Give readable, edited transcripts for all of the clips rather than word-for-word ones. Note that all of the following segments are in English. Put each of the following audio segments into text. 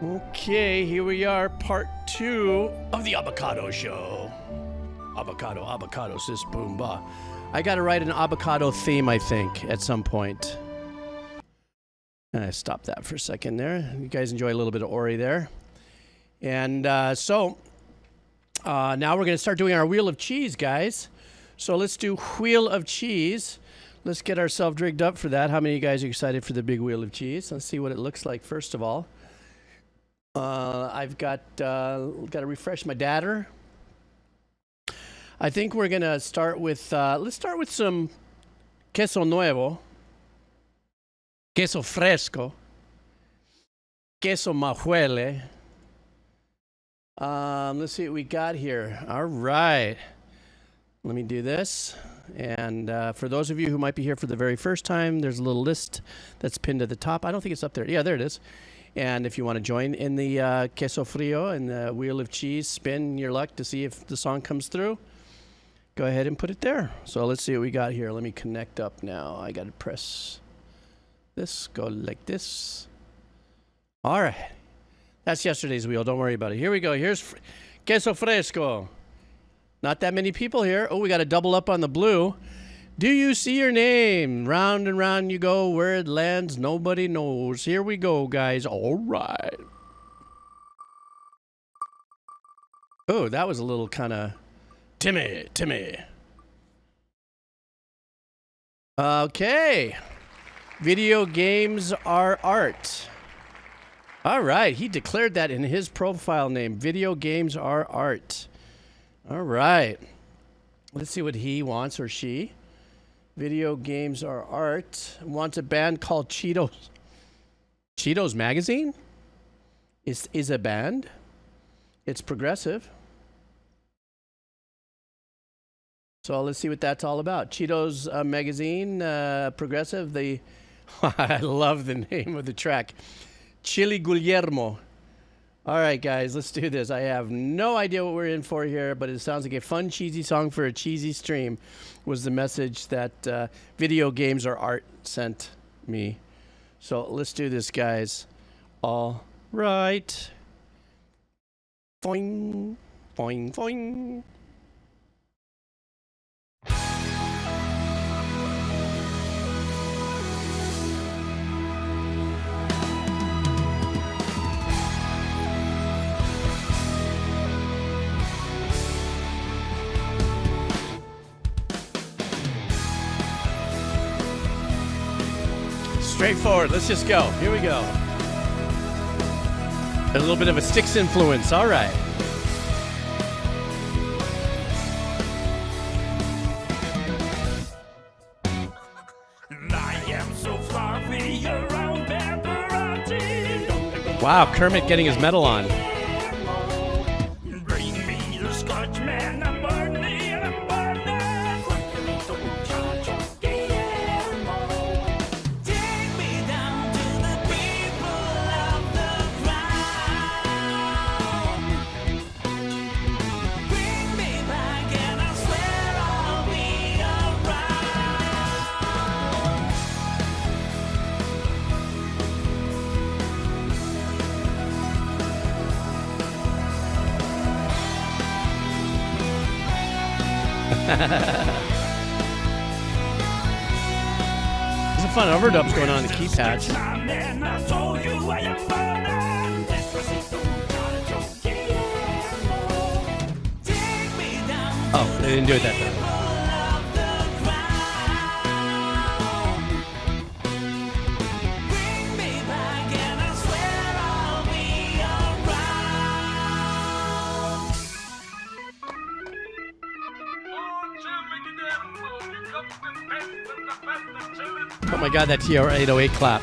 Okay, here we are, part 2 of the avocado show. Avocado, sis boom ba. I gotta write an avocado theme, I think, at some point. I stopped that for a second there. You guys enjoy a little bit of Ori there. And now we're gonna start doing our Wheel of Cheese, guys. So let's do Wheel of Cheese. Let's get ourselves rigged up for that. How many of you guys are excited for the big Wheel of Cheese? Let's see what it looks like first of all. I've got to refresh my data. I think we're gonna start with let's start with some queso nuevo, queso fresco, queso majuele. Let's see what we got here. All right, let me do this. And for those of you who might be here for the very first time, there's a little list that's pinned at the top. I don't think it's up there. Yeah, there it is. And if you want to join in the queso frio and the Wheel of Cheese, spin your luck to see if the song comes through, go ahead and put it there. So let's see what we got here. Let me connect up now. I got to press this, go like this. All right. That's yesterday's wheel. Don't worry about it. Here we go. Here's queso fresco. Not that many people here. Oh, we got to double up on the blue. Do you see your name? Round and round you go. Where it lands, nobody knows. Here we go, guys. All right. Oh, that was a little kind of Timmy. Okay. Video games are art. All right. He declared that in his profile name. Video games are art. All right. Let's see what he wants or she. Video games are art. Wants a band called Cheetos. Cheetos Magazine? Is a band. It's progressive. So let's see what that's all about. Cheetos Magazine, progressive. I love the name of the track. Chili Guillermo. All right, guys, let's do this. I have no idea what we're in for here, but it sounds like a fun, cheesy song for a cheesy stream was the message that video games are art sent me. So let's do this, guys. All right. Boing, boing, boing. Straightforward. Let's just go. Here we go. A little bit of a Styx influence. All right. Wow, Kermit getting his medal on. There's some fun overdubs going on in the keypads. Oh, they didn't do it that time. Oh my god, that TR-808 clap.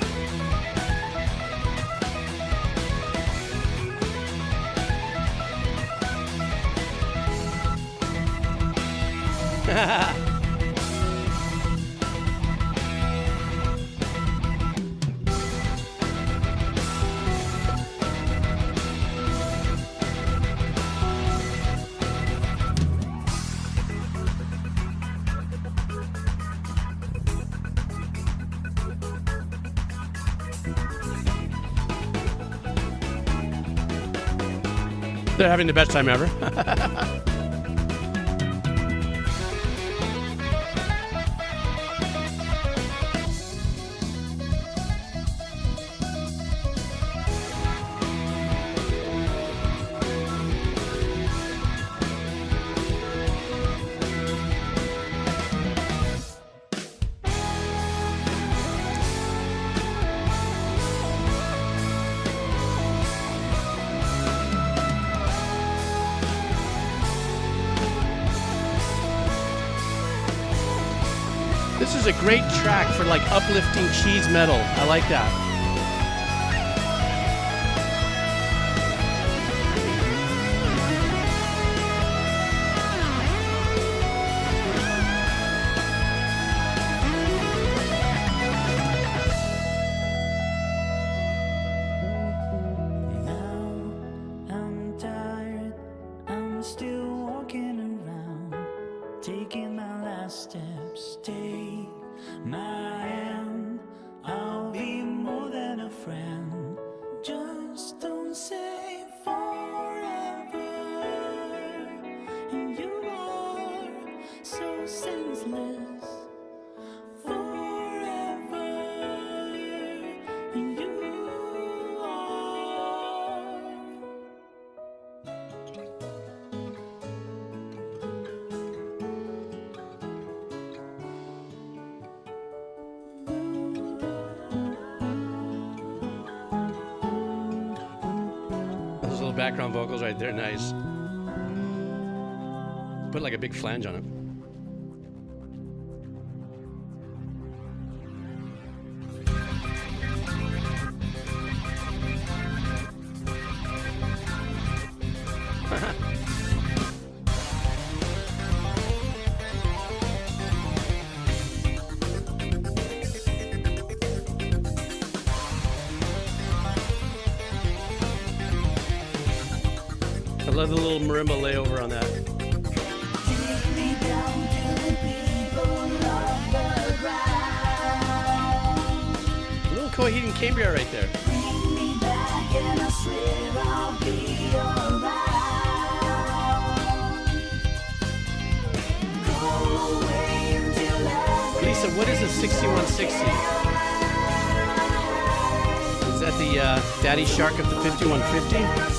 They're having the best time ever. This is a great track for like uplifting cheese metal. I like that. Background vocals right there, nice. Put like a big flange on it. I love the little marimba layover on that. A little Coheed and Cambria right there. Lisa, what is a 6160? Is that the Daddy Shark of the 5150?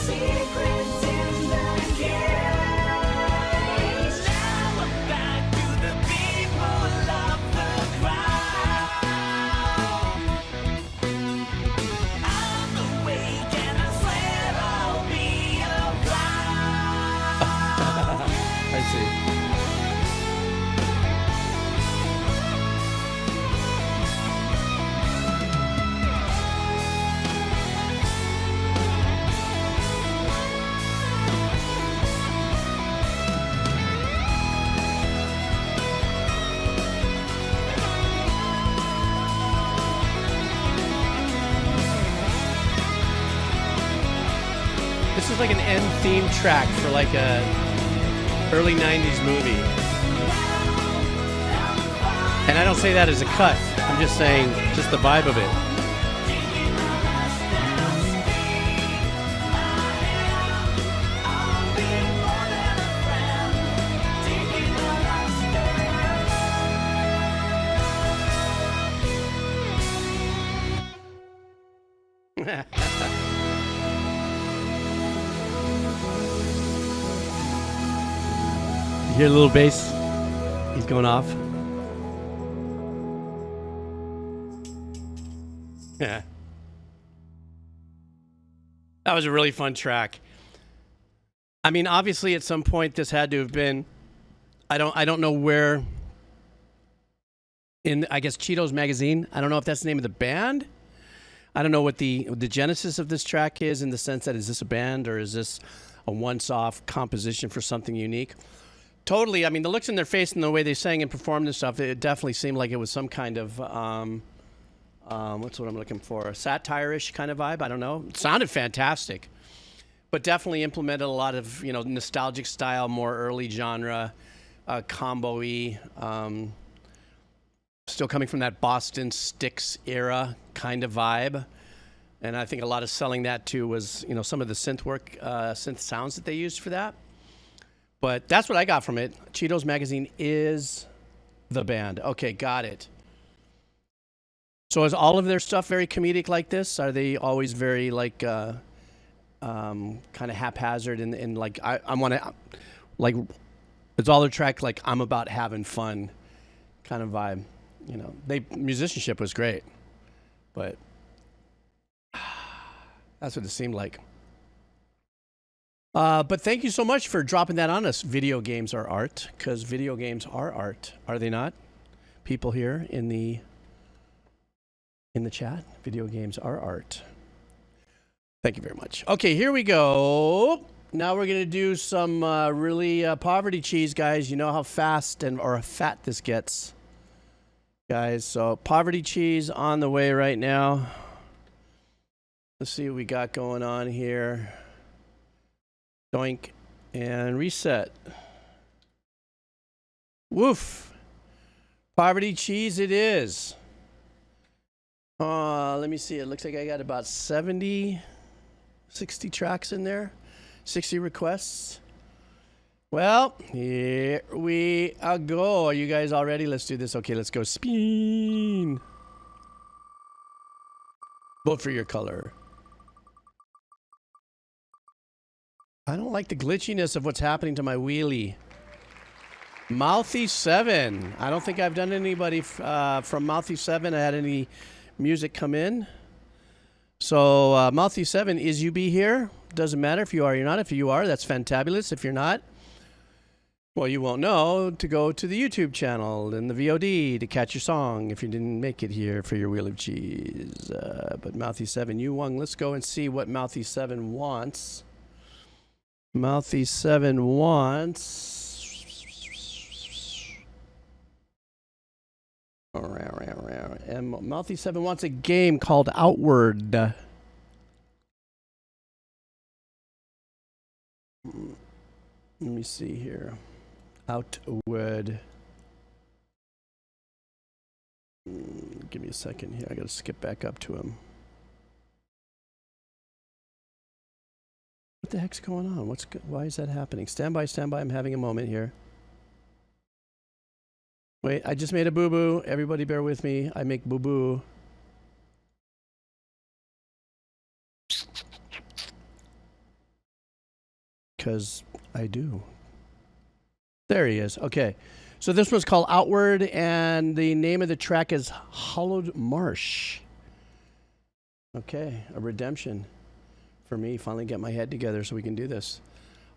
This is like an end theme track for like a early 90s movie. And I don't say that as a cut. I'm just saying just the vibe of it. You hear a little bass? He's going off. Yeah. That was a really fun track. I mean, obviously at some point this had to have been, I don't know where in, I guess, Cheeto's magazine. I don't know if that's the name of the band. I don't know what the genesis of this track is, in the sense that, is this a band or is this a once-off composition for something unique? Totally. I mean, the looks in their face and the way they sang and performed and stuff, it definitely seemed like it was some kind of, what's what I'm looking for? A satire-ish kind of vibe. I don't know. It sounded fantastic, but definitely implemented a lot of, you know, nostalgic style, more early genre, combo-y, still coming from that Boston Styx era kind of vibe. And I think a lot of selling that too was, you know, some of the synth sounds that they used for that. But that's what I got from it. Cheeto's Magazine is the band. Okay, got it. So is all of their stuff very comedic like this? Are they always very like kind of haphazard and like I want to like it's all their track like I'm about having fun kind of vibe? You know, musicianship was great, but that's what it seemed like. But thank you so much for dropping that on us. Video games are art, because video games are art, are they not? People here in the chat, video games are art. Thank you very much. Okay, here we go. Now we're gonna do some really poverty cheese, guys. You know how fast or fat this gets, guys. So poverty cheese on the way right now. Let's see what we got going on here. Doink and reset. Woof. Poverty cheese it is. Let me see. It looks like I got about 60 tracks in there. 60 requests. Well, here we go. Are you guys all ready? Let's do this. Okay, let's go. Spin. Vote for your color. I don't like the glitchiness of what's happening to my wheelie. Mouthy 7. I don't think I've done anybody from Mouthy 7. I had any music come in. So Mouthy 7, is you be here? Doesn't matter if you are or you're not. If you are, that's fantabulous. If you're not, well, you won't know to go to the YouTube channel and the VOD to catch your song if you didn't make it here for your wheel of cheese. But Mouthy 7, you won. Let's go and see what Mouthy 7 wants. Mouthy 7 wants. And Mouthy 7 wants a game called Outward. Let me see here. Outward. Give me a second here. I gotta skip back up to him. What the heck's going on? Why is that happening? Stand by, stand by. I'm having a moment here. Wait, I just made a boo-boo. Everybody bear with me. I make boo-boo. Because I do. There he is. Okay. So this one's called Outward, and the name of the track is Hallowed Marsh. Okay, a redemption for me. Finally get my head together so we can do this.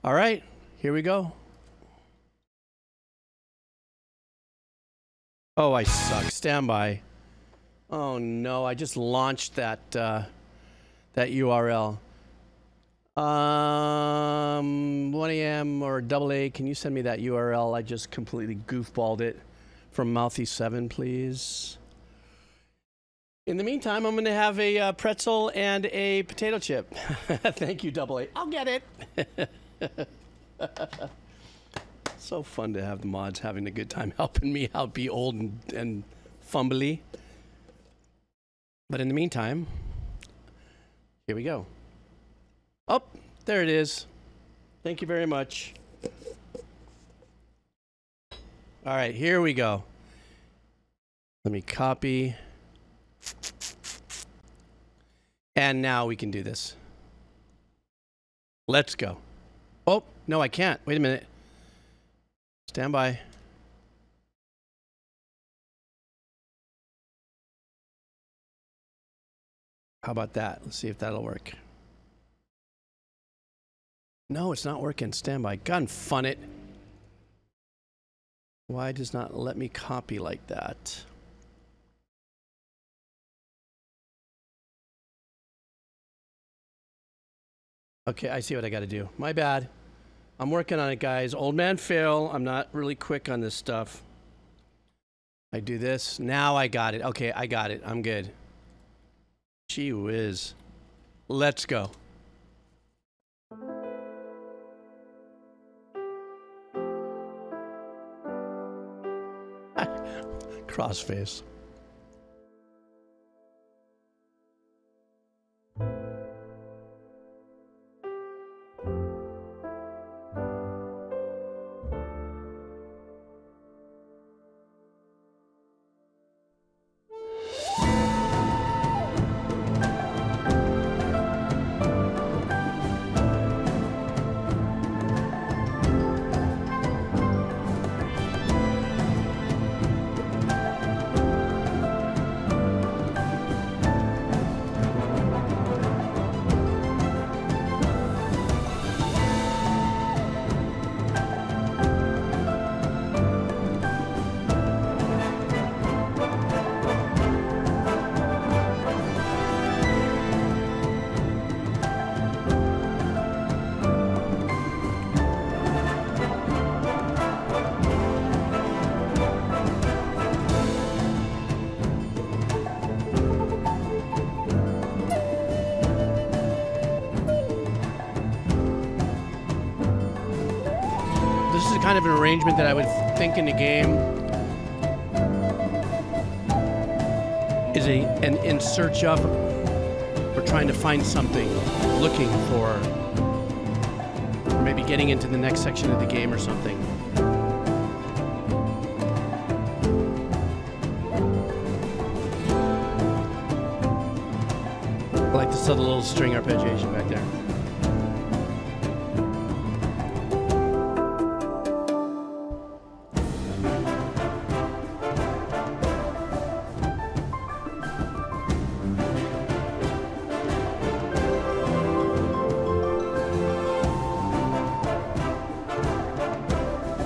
All right, here we go. Oh, I suck. Stand by. Oh no, I just launched that URL. 1 a.m. or AA, can you send me that URL? I just completely goofballed it from Mouthy 7, please. In the meantime, I'm going to have a pretzel and a potato chip. Thank you, AA. I'll get it. So fun to have the mods having a good time helping me out be old and fumbly. But in the meantime, here we go. Oh, there it is. Thank you very much. All right, here we go. Let me copy. And now we can do this. Let's go. Oh, no, I can't. Wait a minute. Stand by. How about that? Let's see if that'll work. No, it's not working. Stand by. Gunfun it. Why does not let me copy like that? Okay, I see what I got to do. My bad. I'm working on it, guys. Old man Phil. I'm not really quick on this stuff. I do this. Now I got it. Okay, I got it. I'm good. Gee whiz. Let's go. Crossface. the kind of an arrangement that I would think in the game is an in search of, or trying to find something, looking for, or maybe getting into the next section of the game or something. I like the subtle little string arpeggiation back there.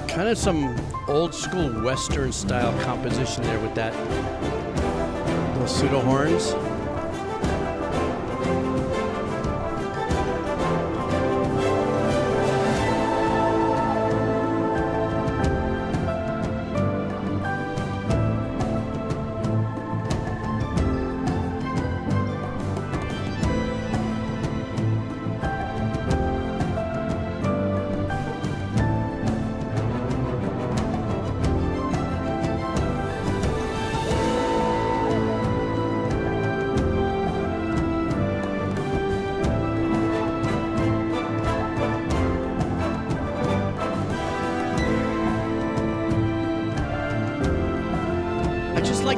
Kind of some old school Western style composition there with that, those pseudo horns.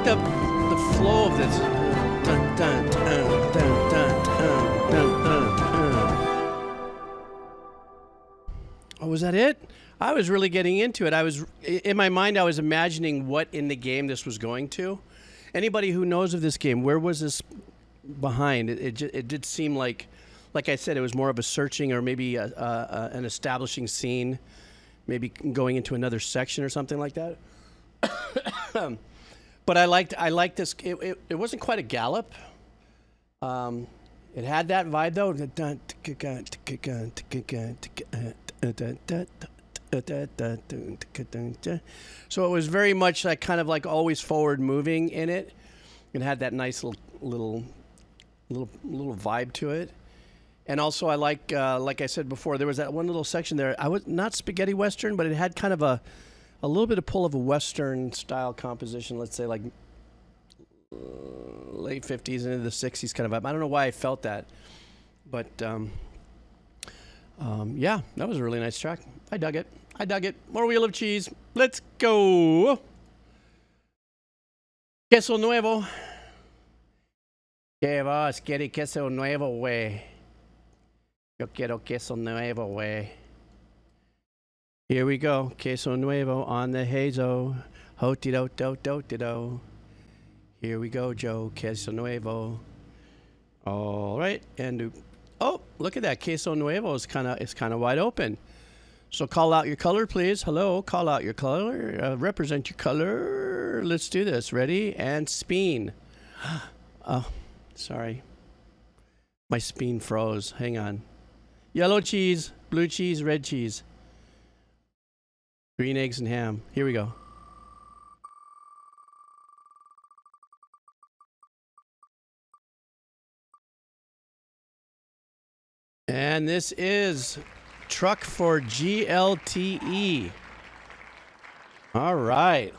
The flow of this. Dun, dun, dun, dun, dun, dun, dun, dun. Oh, was that it? I was really getting into it. I was in my mind. I was imagining what in the game this was going to. Anybody who knows of this game, where was this behind? It did seem like I said, it was more of a searching or maybe an establishing scene, maybe going into another section or something like that. But I liked this. It wasn't quite a gallop. It had that vibe though. So it was very much like kind of like always forward moving in it. It had that nice little vibe to it. And also I like I said before, there was that one little section there. I was not spaghetti western, but it had kind of a little bit of pull of a Western style composition, let's say like late 50s into the 60s kind of vibe. I don't know why I felt that, but yeah, that was a really nice track. I dug it. More Wheel of Cheese. Let's go. Queso nuevo. ¿Qué vas? ¿Quiere queso nuevo, güey? Yo quiero queso nuevo, güey. Here we go, queso nuevo on the hazo, ho-ti-do-do-do-ti-do. Here we go, Joe, queso nuevo. All right, and oh, look at that, queso nuevo is kind of wide open. So call out your color, please. Hello, call out your color, represent your color. Let's do this. Ready and spin. Oh, sorry, my spin froze. Hang on. Yellow cheese, blue cheese, red cheese. Green eggs and ham. Here we go. And this is Truck for GLTE. All right.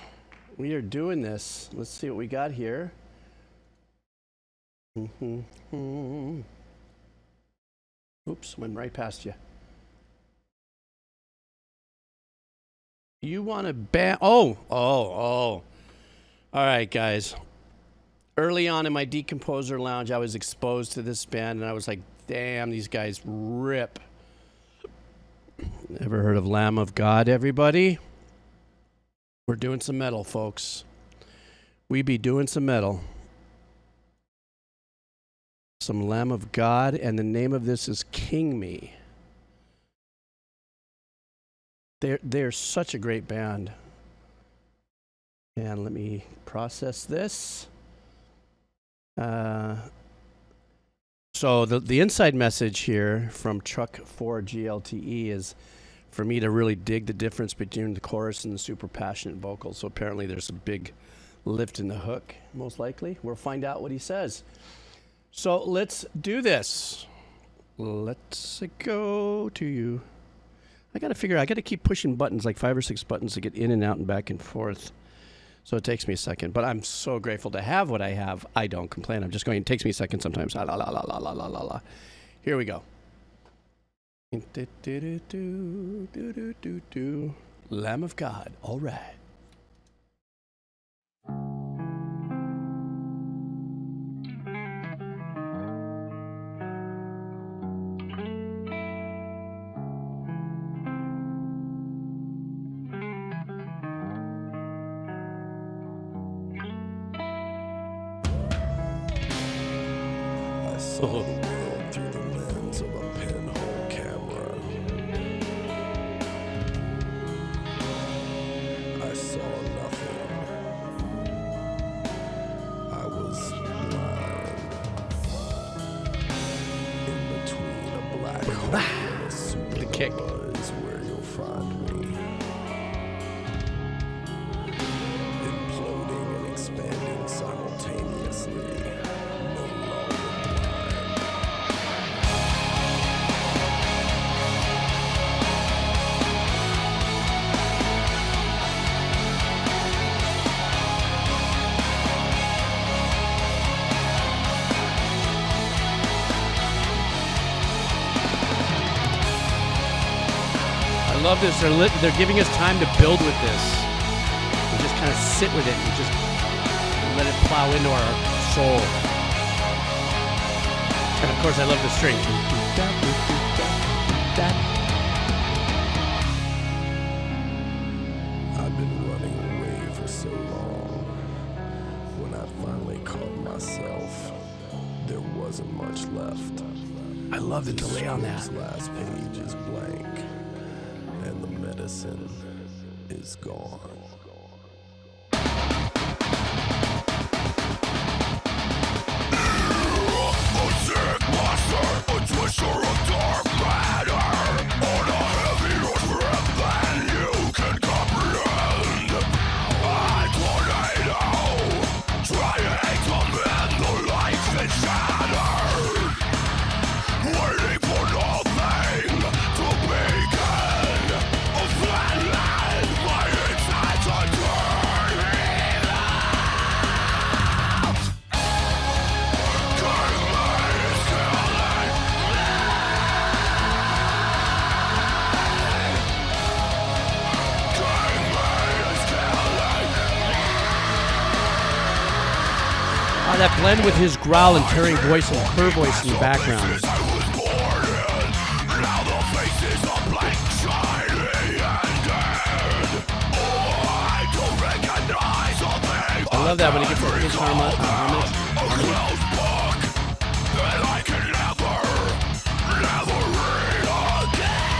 We are doing this. Let's see what we got here. Oops, went right past you. You want to ban? Oh. All right, guys. Early on in my Decomposer Lounge, I was exposed to this band, and I was like, damn, these guys rip. Ever heard of Lamb of God, everybody? We're doing some metal, folks. We be doing some metal. Some Lamb of God, and the name of this is King Me. They're such a great band. And let me process this. So the inside message here from Truck 4 GLTE is for me to really dig the difference between the chorus and the super passionate vocals. So apparently there's a big lift in the hook, most likely. We'll find out what he says. So let's do this. Let's go to you. I got to keep pushing buttons, like 5 or 6 buttons to get in and out and back and forth. So it takes me a second, but I'm so grateful to have what I have. I don't complain. I'm just going, it takes me a second sometimes. La, la, la, la, la, la, la, la. Here we go. Lamb of God, all right. Saw the world through the lens of a pinhole camera. I saw nothing. I was blind. In between a black hole and a supernova is where you'll find me. Imploding and expanding simultaneously. I love this. They're giving us time to build with this. We just kind of sit with it and just let it plow into our soul. And of course, I love the string. I've been running away for so long. When I finally caught myself, there wasn't much left. I love the delay on that. This last page is blank, and the medicine is gone. A sick monster, a twister of dark matter, on a heavier grip than you can comprehend. A tornado, trying to mend the life that shattered, waiting for nothing to begin. A flatland, my intent to turn it out. King man is killing. King man is killing. That blend with his growl and tearing voice and her voice in the background. I was born in. Now the faces are blank, shiny and dead. Oh, I don't recognize a thing. I love that when he gets that his harmonic. A closed book that I can never read again.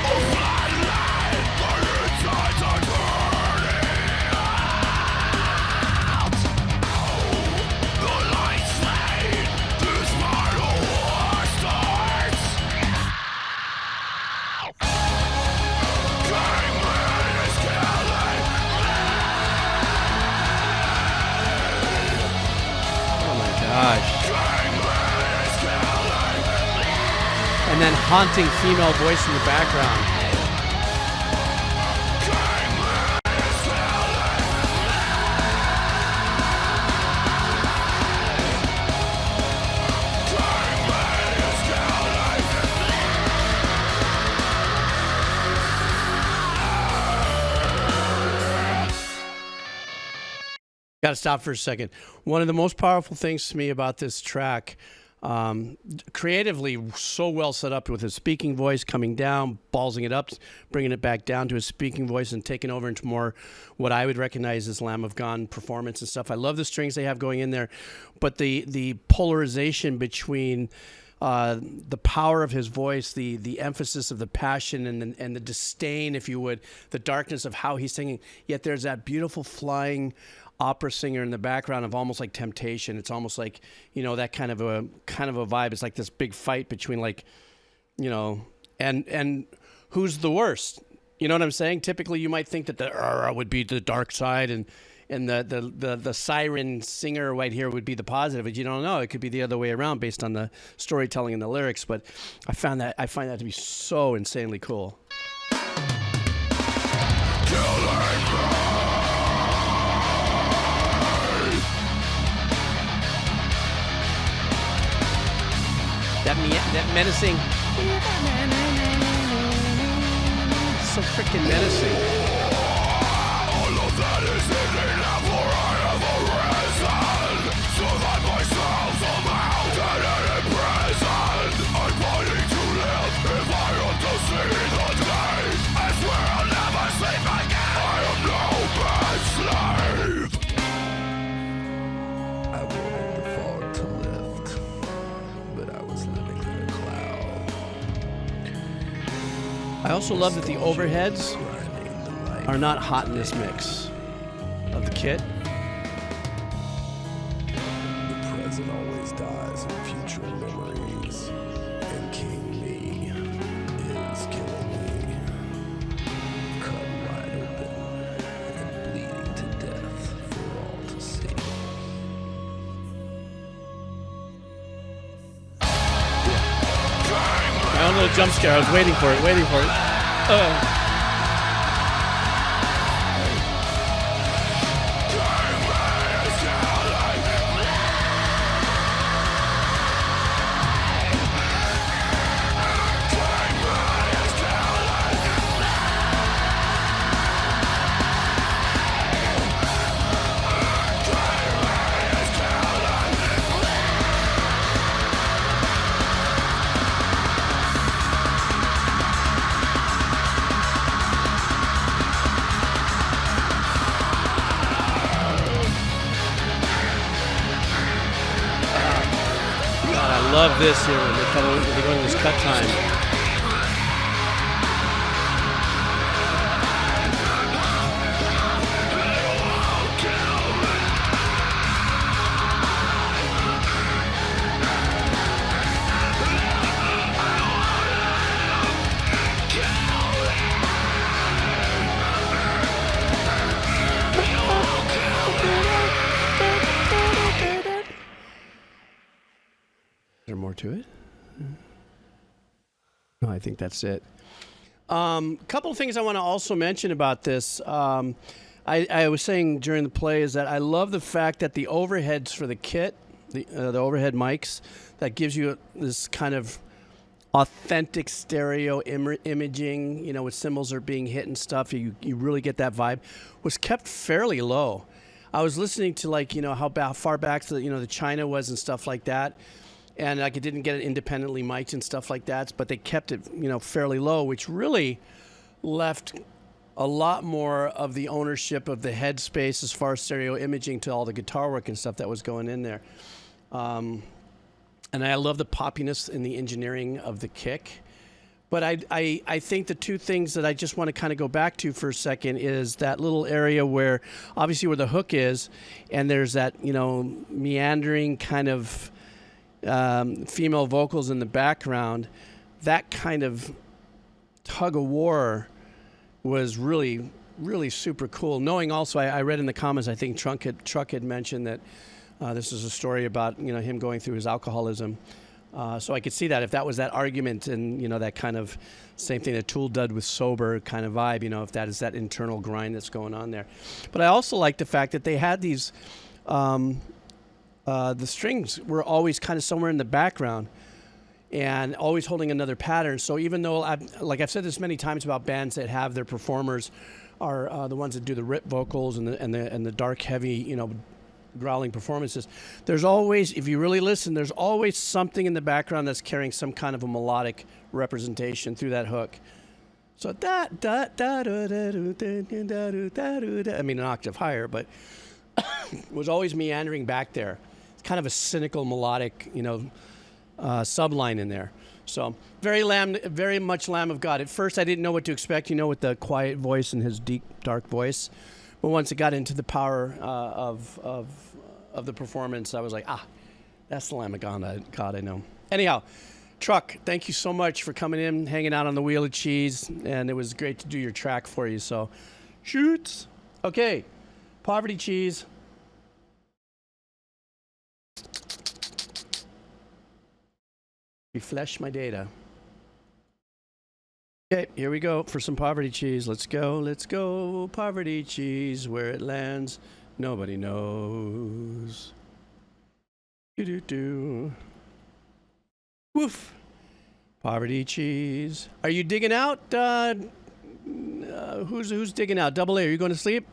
A flat line, my insides are turning out. The lights fade, this final war starts. King man is killing. Oh my gosh. King man is killing. And then haunting female voice in the background. King man is killing. King man is killing. Got to stop for a second. One of the most powerful things to me about this track, creatively so well set up with his speaking voice coming down, ballsing it up, bringing it back down to his speaking voice and taking over into more what I would recognize as Lamb of God performance and stuff. I love the strings they have going in there, but the polarization between the power of his voice, the emphasis of the passion and the disdain, if you would, the darkness of how he's singing. Yet there's that beautiful flying opera singer in the background of almost like Temptation. It's almost like, you know, that kind of a vibe. It's like this big fight between, like, you know, and who's the worst? You know what I'm saying? Typically, you might think that the would be the dark side, and the siren singer right here would be the positive, but you don't know. It could be the other way around based on the storytelling and the lyrics. But I find that to be so insanely cool. That menacing. So freaking menacing. All of that is hidden, for I have arisen. So that myself somehow dead and imprisoned. I'm fighting to live if I am to see the day. I swear I'll never sleep again. I am no bad slave. I wanted the fog to lift, but I was living in a cloud. I also love that the overheads are not hot in this mix of the kit. The present always dies in future memories, and King Me is killing me. Cut wide open and bleeding to death for all to see. My own little jump scare. I was waiting for it. I love this here when they go into this cut time. Is there more to it? No, I think that's it. Couple of things I want to also mention about this. I was saying during the play is that I love the fact that the overheads for the kit, the overhead mics, that gives you this kind of authentic stereo imaging, with cymbals are being hit and stuff. You really get that vibe. Was kept fairly low. I was listening to how far back the China was and stuff like that. And it didn't get it independently mic'd and stuff like that, but they kept it, fairly low, which really left a lot more of the ownership of the headspace as far as stereo imaging to all the guitar work and stuff that was going in there. And I love the poppiness in the engineering of the kick. But I think the two things that I just want to kind of go back to for a second is that little area where, obviously where the hook is, and there's that, meandering kind of female vocals in the background. That kind of tug of war was really, really super cool. Knowing also, I read in the comments, I think Truck had mentioned that this is a story about him going through his alcoholism. So I could see that if that was that argument and that kind of same thing that Tool did with Sober kind of vibe, if that is that internal grind that's going on there. But I also like the fact that they had these. The strings were always kind of somewhere in the background and always holding another pattern. So even though, I've said this many times about bands that have their performers are the ones that do the rip vocals and the dark, heavy, growling performances, there's always, if you really listen, there's always something in the background that's carrying some kind of a melodic representation through that hook. So an octave higher, but was always meandering back there. Kind of a cynical melodic, subline in there. So very much Lamb of God. At first, I didn't know what to expect, with the quiet voice and his deep, dark voice. But once it got into the power of the performance, I was like, that's the Lamb of God I know. Anyhow, Truck, thank you so much for coming in, hanging out on the Wheel of Cheese, and it was great to do your track for you. So, shoots. Okay, Poverty Cheese. Refresh my data. Okay, here we go for some Poverty Cheese. Let's go, Poverty Cheese. Where it lands, nobody knows. Do-do-do. Woof. Poverty cheese. Are you digging out? Who's digging out? Double A, are you going to sleep?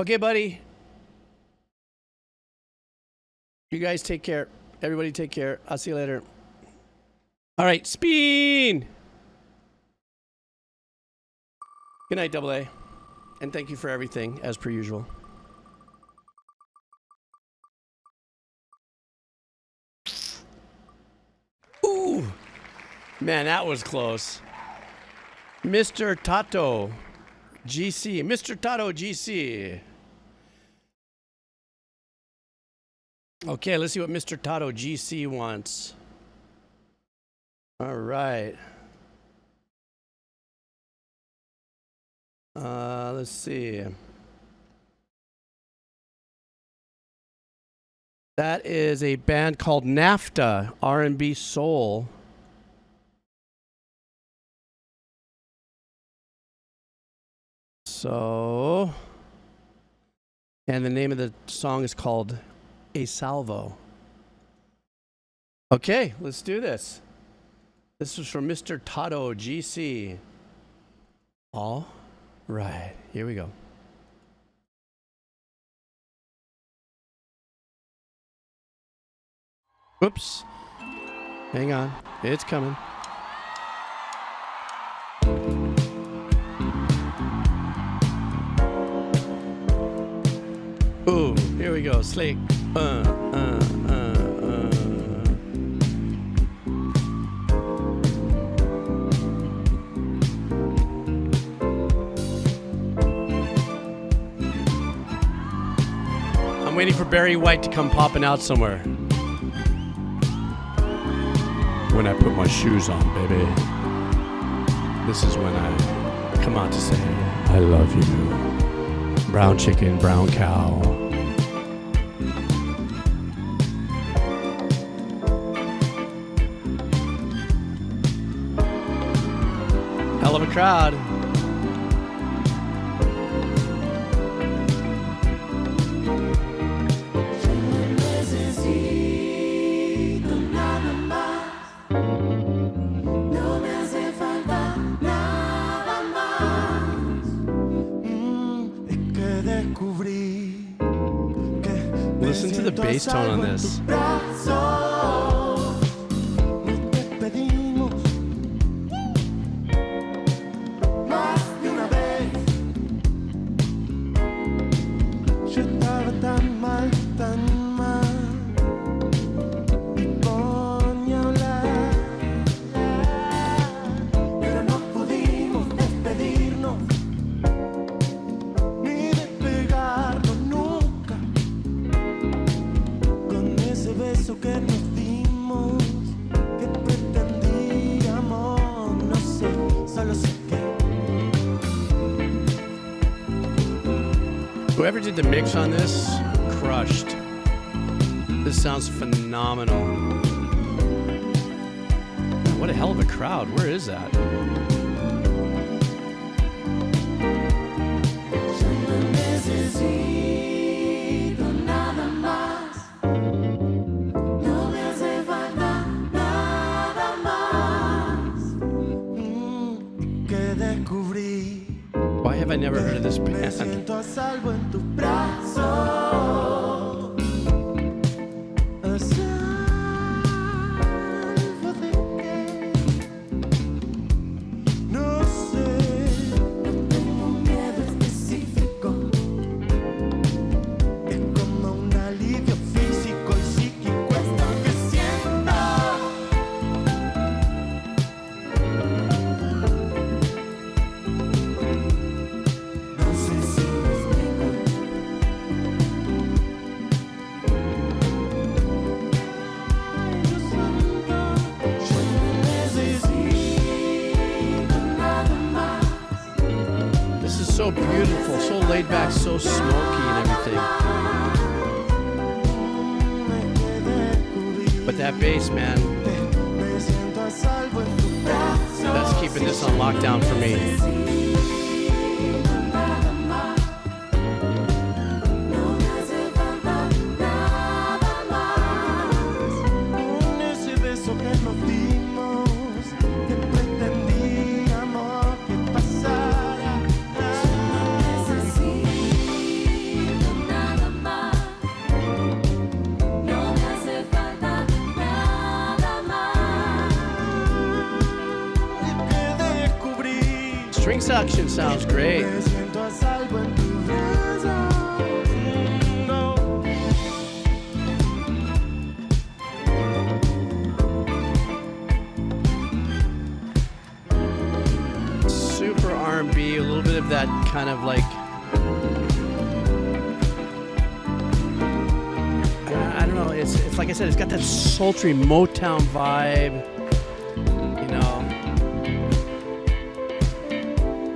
Okay, buddy. You guys take care. Everybody take care. I'll see you later. All right, spin. Good night, Double A. And thank you for everything, as per usual. Ooh. Man, that was close. Mr. Tato GC. Mr. Tato GC. Okay, let's see what Mr. Tato GC wants. All right. Let's see. That is a band called Nafta, R&B Soul. So, and the name of the song is called A Salvo. Okay, let's do this. This is from Mr. Tato GC. All right, here we go. Whoops. Hang on, it's coming. Ooh, here we go, Slake. I'm waiting for Barry White to come popping out somewhere. When I put my shoes on, baby. This is when I come out to say, I love you. Brown chicken, brown cow. Hell of a crowd. Listen to the bass tone on this. Whoever did the mix on this, crushed. This sounds phenomenal. What a hell of a crowd. Where is that? Why have I never heard of this band? So beautiful, so laid back, so smoky and everything. But that bass, man, that's keeping this on lockdown for me. string section sounds great. Super R&B, a little bit of that kind of like, I don't know, it's like I said, it's got that sultry Motown vibe, you know,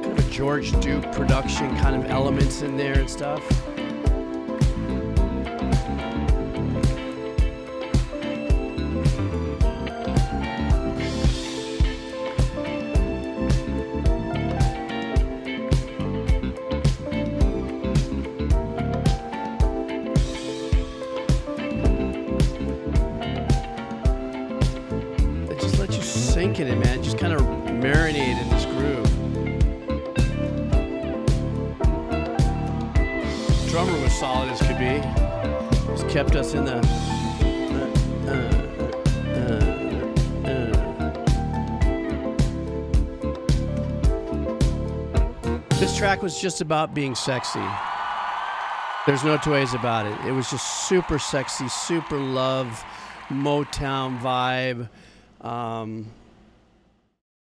kind of a George Duke production kind of elements in there and stuff. In it, man, just kind of marinate in this groove. Drummer was solid as could be. Just kept us in the. This track was just about being sexy. There's no two ways about it. It was just super sexy, super love, Motown vibe.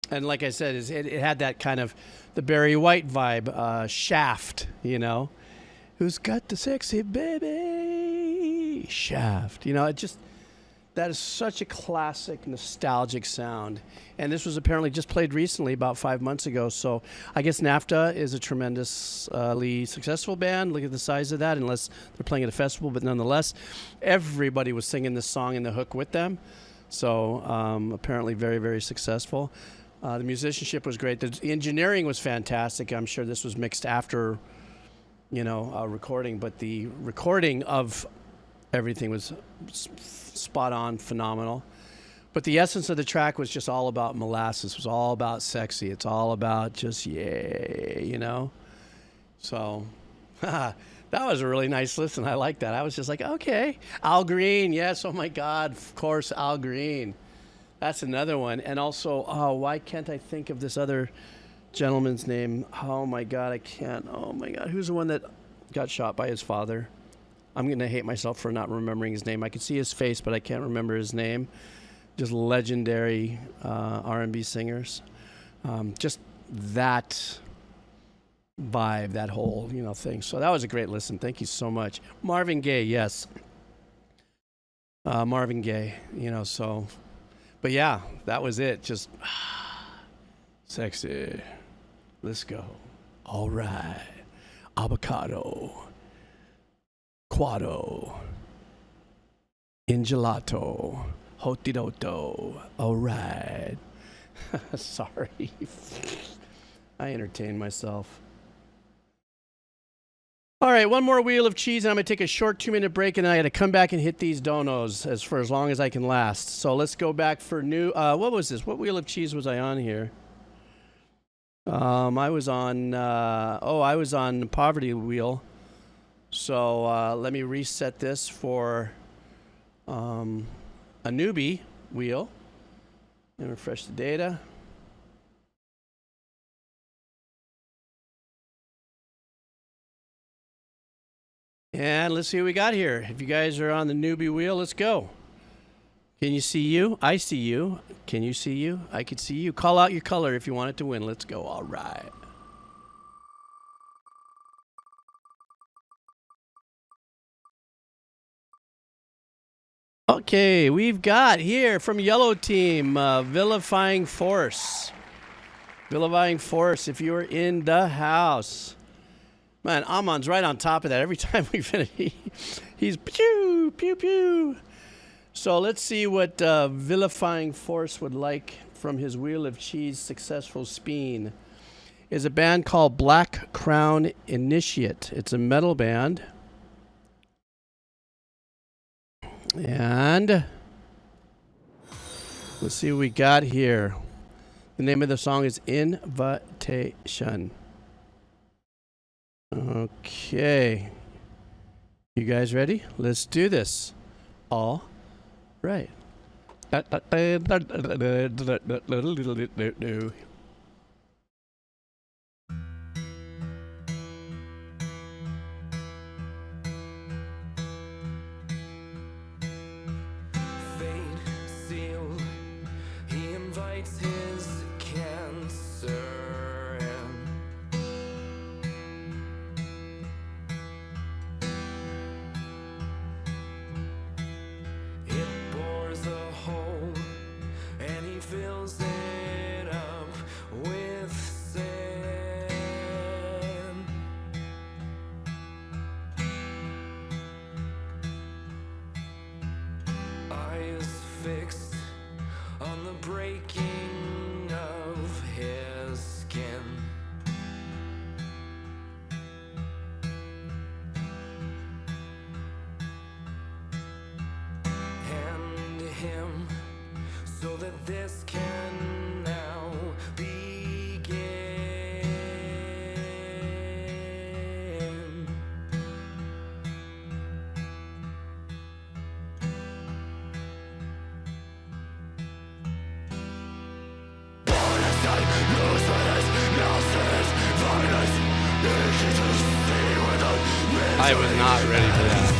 And like I said, it had that kind of the Barry White vibe, Shaft, you know. Who's got the sexy baby? Shaft. You know, it just, that is such a classic, nostalgic sound. And this was apparently just played recently, about 5 months ago. So I guess Nafta is a tremendously successful band. Look at the size of that, unless they're playing at a festival. But nonetheless, everybody was singing this song in the hook with them. So apparently very, very successful. The musicianship was great. The engineering was fantastic. I'm sure this was mixed after, you know, recording, but the recording of everything was spot on, phenomenal. But the essence of the track was just all about molasses. It was all about sexy. It's all about just, yay, you know? So, that was a really nice listen. I like that. I was just like, okay. Al Green, yes, oh my God, of course, Al Green. That's another one. And also, oh, why can't I think of this other gentleman's name? Oh my God, I can't. Oh my God, who's the one that got shot by his father? I'm going to hate myself for not remembering his name. I can see his face, but I can't remember his name. Just legendary R&B singers. Just that vibe, that whole, you know, thing. So that was a great listen. Thank you so much. Marvin Gaye, yes. Marvin Gaye, you know, so. But yeah, that was it. Just sexy. Let's go. All right. Avocado. Quado. Ingelato. Hotidoto. All right. Sorry. I entertained myself. All right, one more wheel of cheese, and I'm going to take a short 2-minute break, and I got to come back and hit these donos for as long as I can last. So let's go back for new... what was this? What wheel of cheese was I on here? I was on... I was on Poverty Wheel. So let me reset this for a newbie wheel. And refresh the data. And let's see what we got here. If you guys are on the newbie wheel, let's go. Can you see you? I see you. Can you see you? I can see you. Call out your color if you want it to win. Let's go. All right. Okay, we've got here from Yellow Team, Vilifying Force. Vilifying Force, if you're in the house. Man, Amon's right on top of that. Every time we finish, he's pew, pew, pew. So let's see what Vilifying Force would like from his Wheel of Cheese successful spin. Is a band called Black Crown Initiate. It's a metal band. And let's see what we got here. The name of the song is Invitation. Okay. You guys ready? Let's do this. All right. fights his cancer and it bores a hole and he fills it up with sand. Eyes fixed on the breaking of his skin. Hand him so that this can now begin. I was not ready for that.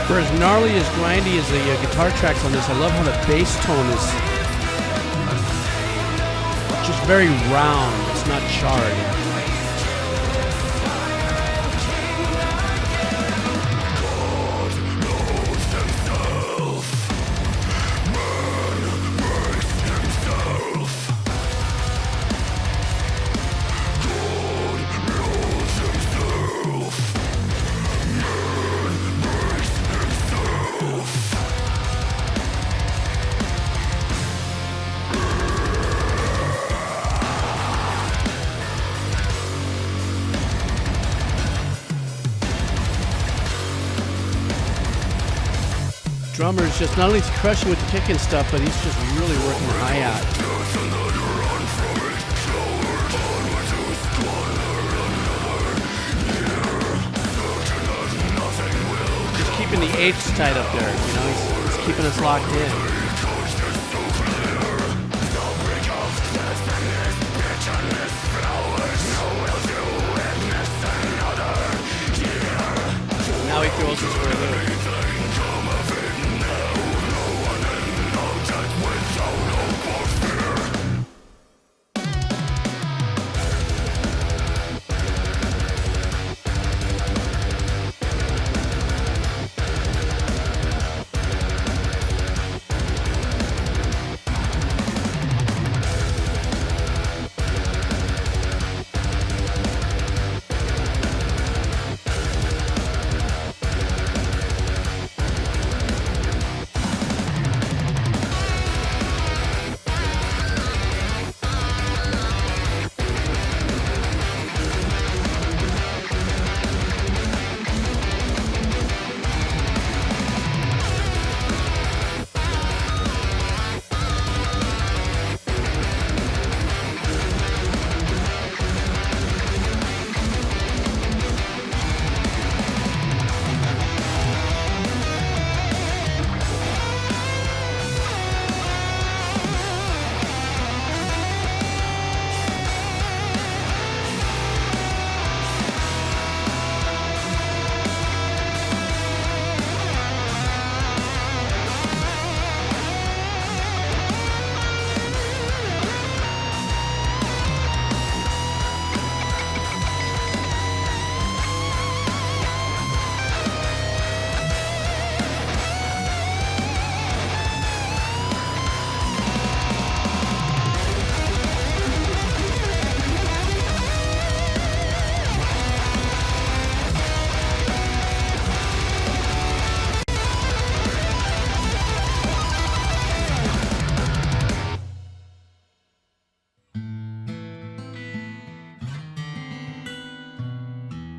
For as gnarly, as grindy as the guitar tracks on this, I love how the bass tone is just very round. It's not charred. Drummer's just not only crushing with the kick and stuff, but he's just really working the hi-hat. Just keeping the eighths tight up there, you know, he's keeping us locked in. Now he throws us for a loop.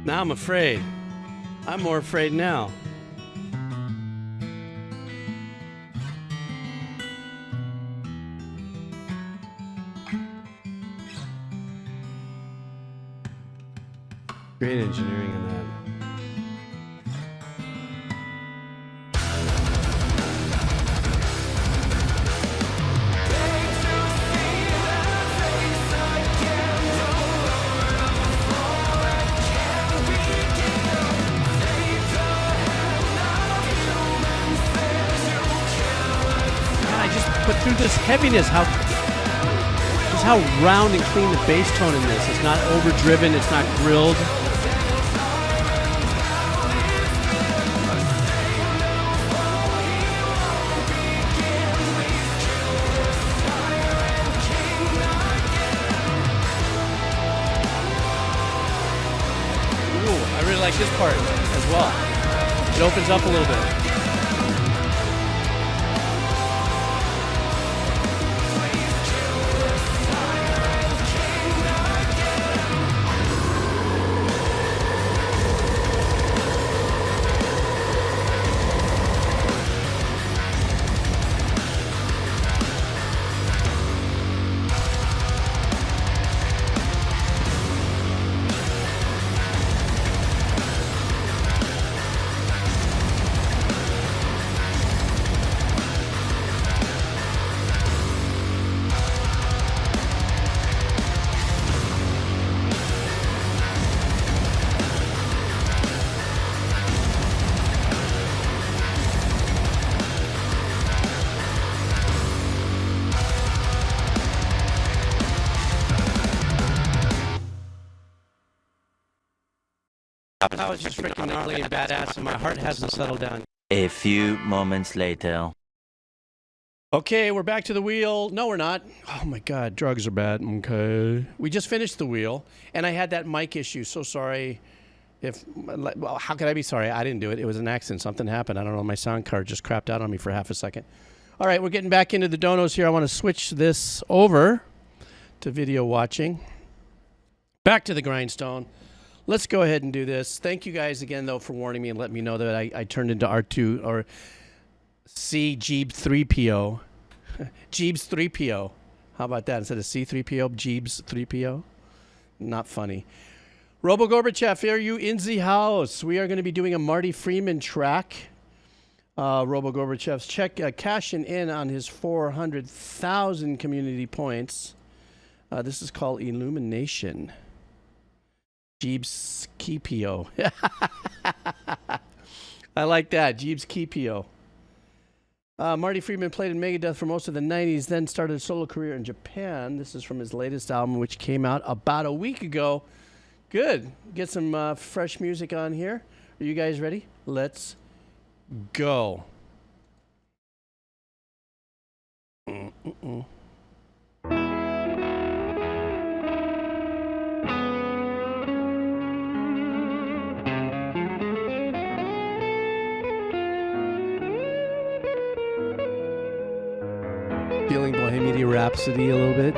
Now I'm afraid. I'm more afraid now. Great engineering in that. But through this heaviness, just how round and clean the bass tone in this. It's not overdriven, it's not grilled. Ooh, I really like this part as well. It opens up a little bit. I was just freaking gnarly and badass, and my heart hasn't settled down. A few moments later. Okay, we're back to the wheel. No, we're not. Oh my God, drugs are bad. Okay. We just finished the wheel, and I had that mic issue. So sorry. Well, how could I be sorry? I didn't do it. It was an accident. Something happened. I don't know. My sound card just crapped out on me for half a second. All right, we're getting back into the donos here. I want to switch this over to video watching. Back to the grindstone. Let's go ahead and do this. Thank you guys again, though, for warning me and letting me know that I turned into R2 or Geebz 3PO. Geebz 3PO. How about that? Instead of C3PO, Geebz 3PO? Not funny. Robo Gorbachev, are you in the house? We are going to be doing a Marty Friedman track. Robo Gorbachev's cashing in on his 400,000 community points. This is called Illumination. Geebz Keepio. I like that. Geebz Keepio. Marty Friedman played in Megadeth for most of the 90s, then started a solo career in Japan. This is from his latest album, which came out about a week ago. Good. Get some fresh music on here. Are you guys ready? Let's go. Feeling Bohemian Rhapsody a little bit.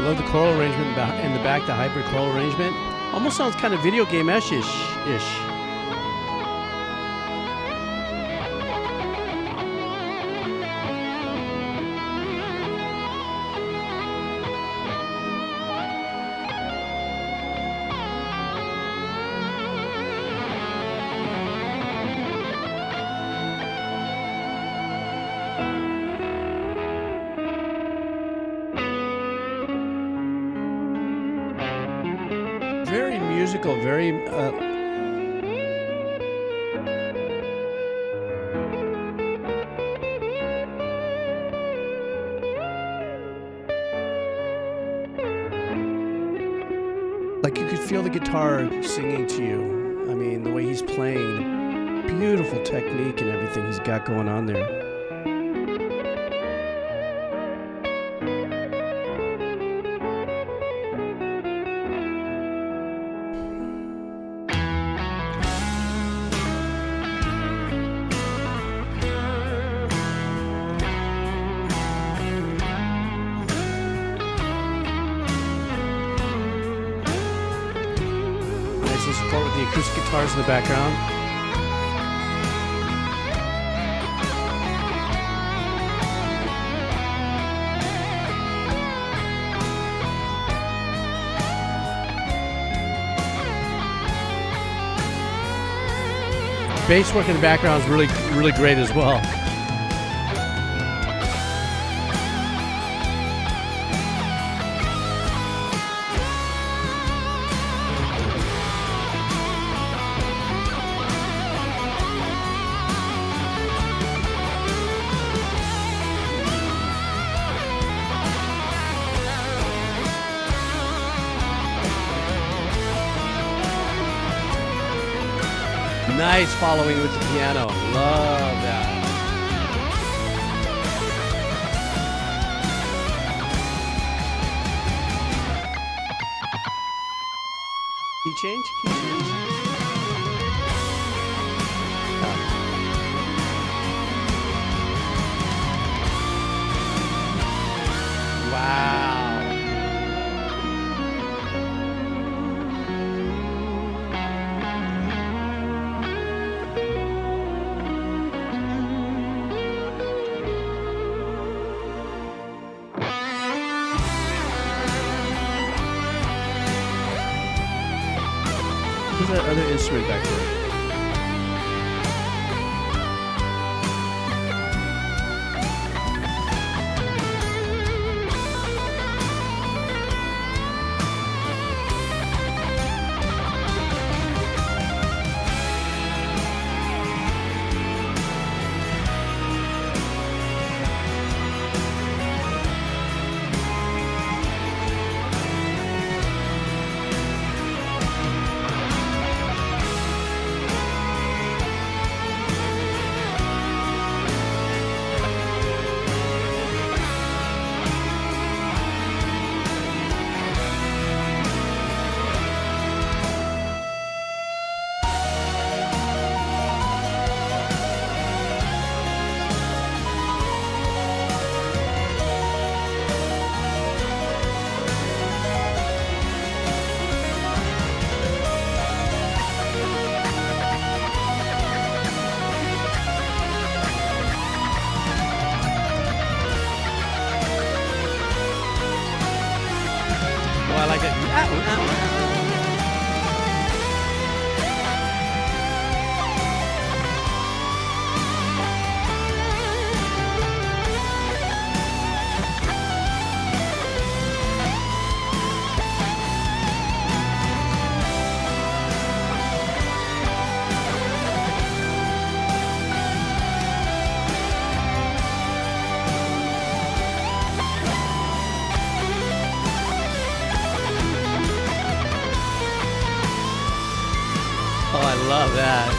Love the choral arrangement in the back, the hybrid choral arrangement. Almost sounds kind of video game-ish. musical, very. Like you could feel the guitar singing to you. I mean, the way he's playing, beautiful technique and everything he's got going on there. Support with the acoustic guitars in the background. Bass work in the background is really great as well. Nice following with the piano. Love that. Key change? Key change? Wow. Who's that other instrument back there? I like it. Oh, I love that.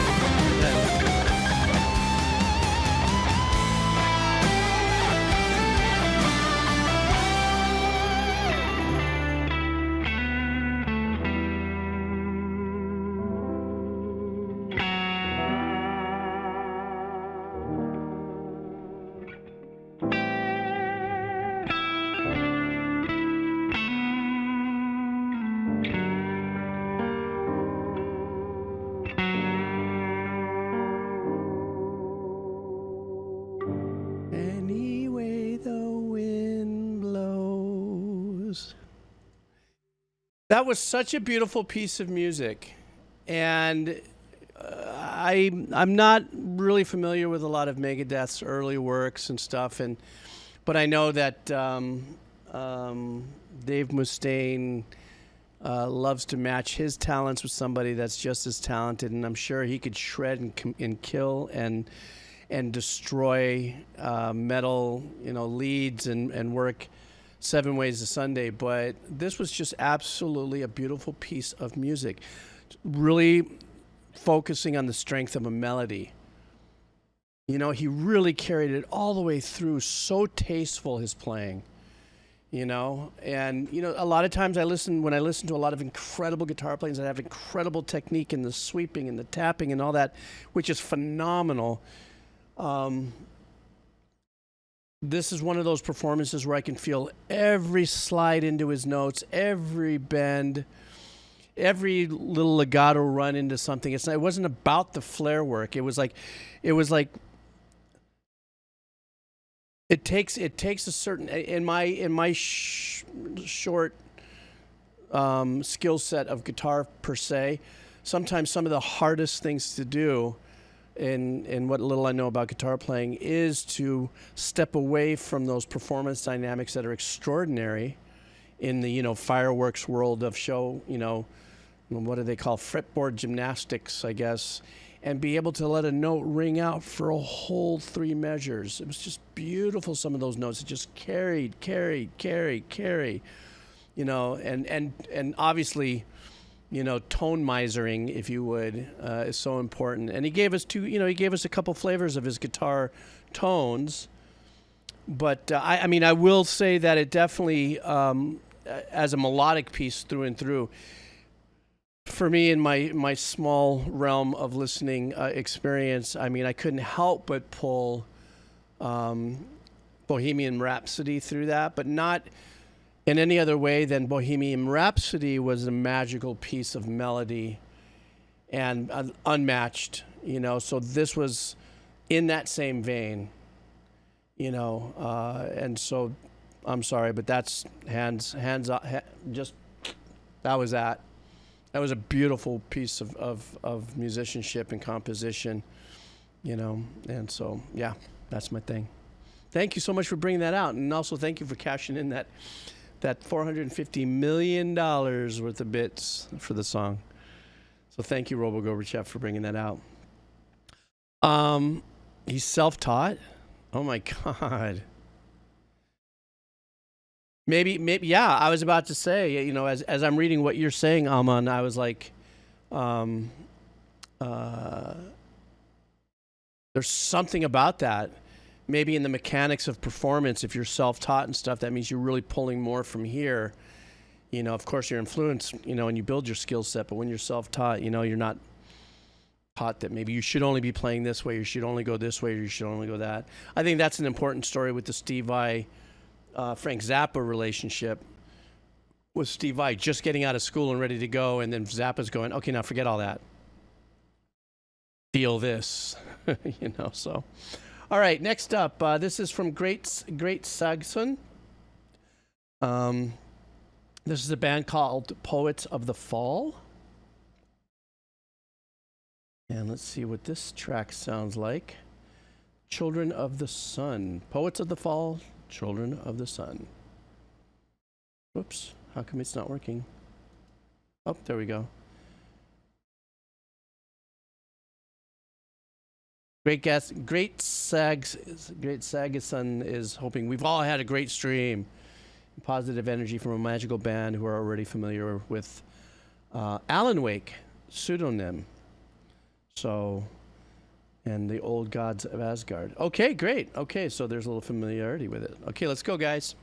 That was such a beautiful piece of music, and I'm not really familiar with a lot of Megadeth's early works and stuff, but I know that Dave Mustaine loves to match his talents with somebody that's just as talented, and I'm sure he could shred and kill and destroy metal, leads and work 7 ways a Sunday. But this was just absolutely a beautiful piece of music, really focusing on the strength of a melody. He really carried it all the way through. So tasteful, his playing. And a lot of times when I listen to a lot of incredible guitar players that have incredible technique in the sweeping and the tapping and all that, which is phenomenal. This is one of those performances where I can feel every slide into his notes, every bend, every little legato run into something. It wasn't about the flare work. It was like it takes a certain, in my short skill set of guitar per se, sometimes some of the hardest things to do in what little I know about guitar playing is to step away from those performance dynamics that are extraordinary in the fireworks world of show, what do they call fretboard gymnastics, I guess, and be able to let a note ring out for a whole 3 measures. It was just beautiful, some of those notes. It just carried, and obviously, tone misering, if you would, is so important. And he gave us a couple flavors of his guitar tones. But I will say that it definitely, as a melodic piece through and through, for me, in my small realm of listening experience, I couldn't help but pull Bohemian Rhapsody through that, but not in any other way than Bohemian Rhapsody was a magical piece of melody and unmatched, so this was in that same vein, and so I'm sorry, but that's hands up, just that was that. That was a beautiful piece of musicianship and composition, and so, yeah, that's my thing. Thank you so much for bringing that out, and also thank you for cashing in that $450 million worth of bits for the song. So thank you, Robo Gorbachev, for bringing that out. He's self-taught? Oh, my God. Maybe, yeah. I was about to say, as I'm reading what you're saying, Aman, I was like, there's something about that. Maybe in the mechanics of performance, if you're self-taught and stuff, that means you're really pulling more from here. Of course, you're influenced, and you build your skill set. But when you're self-taught, you're not taught that maybe you should only be playing this way, you should only go this way, or you should only go that. I think that's an important story with the Steve Vai Frank Zappa relationship, with Steve Vai just getting out of school and ready to go, and then Zappa's going, okay, now forget all that. Feel this, so. All right, next up, this is from Great Sagson. This is a band called Poets of the Fall. And let's see what this track sounds like. Children of the Sun. Poets of the Fall, Children of the Sun. Whoops, how come it's not working? Oh, there we go. Great Sagason is hoping we've all had a great stream. Positive energy from a magical band who are already familiar with Alan Wake, pseudonym. So, and the old gods of Asgard. Okay, great. Okay, so there's a little familiarity with it. Okay, let's go, guys.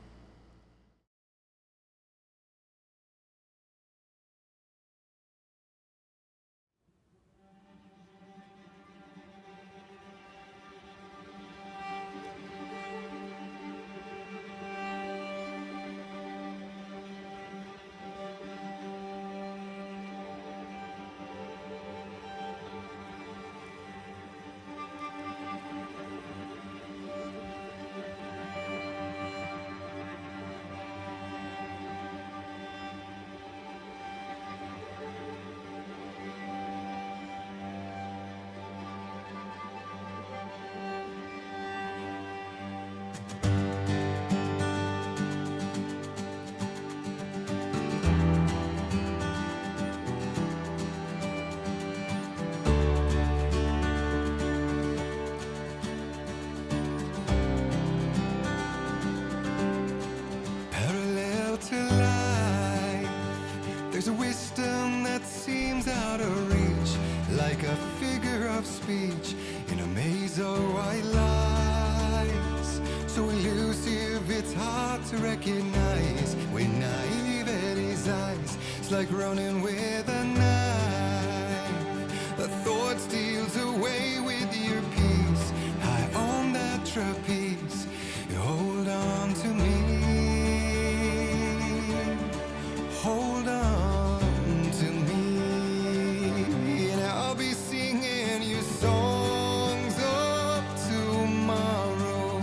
There's a wisdom that seems out of reach, like a figure of speech in a maze of white lies. So elusive, it's hard to recognize. We're naive at his eyes. It's like running with a knife. The thought steals away with your peace. High on that trapeze, you hold on to me. Hold on to me, and I'll be singing you songs of tomorrow.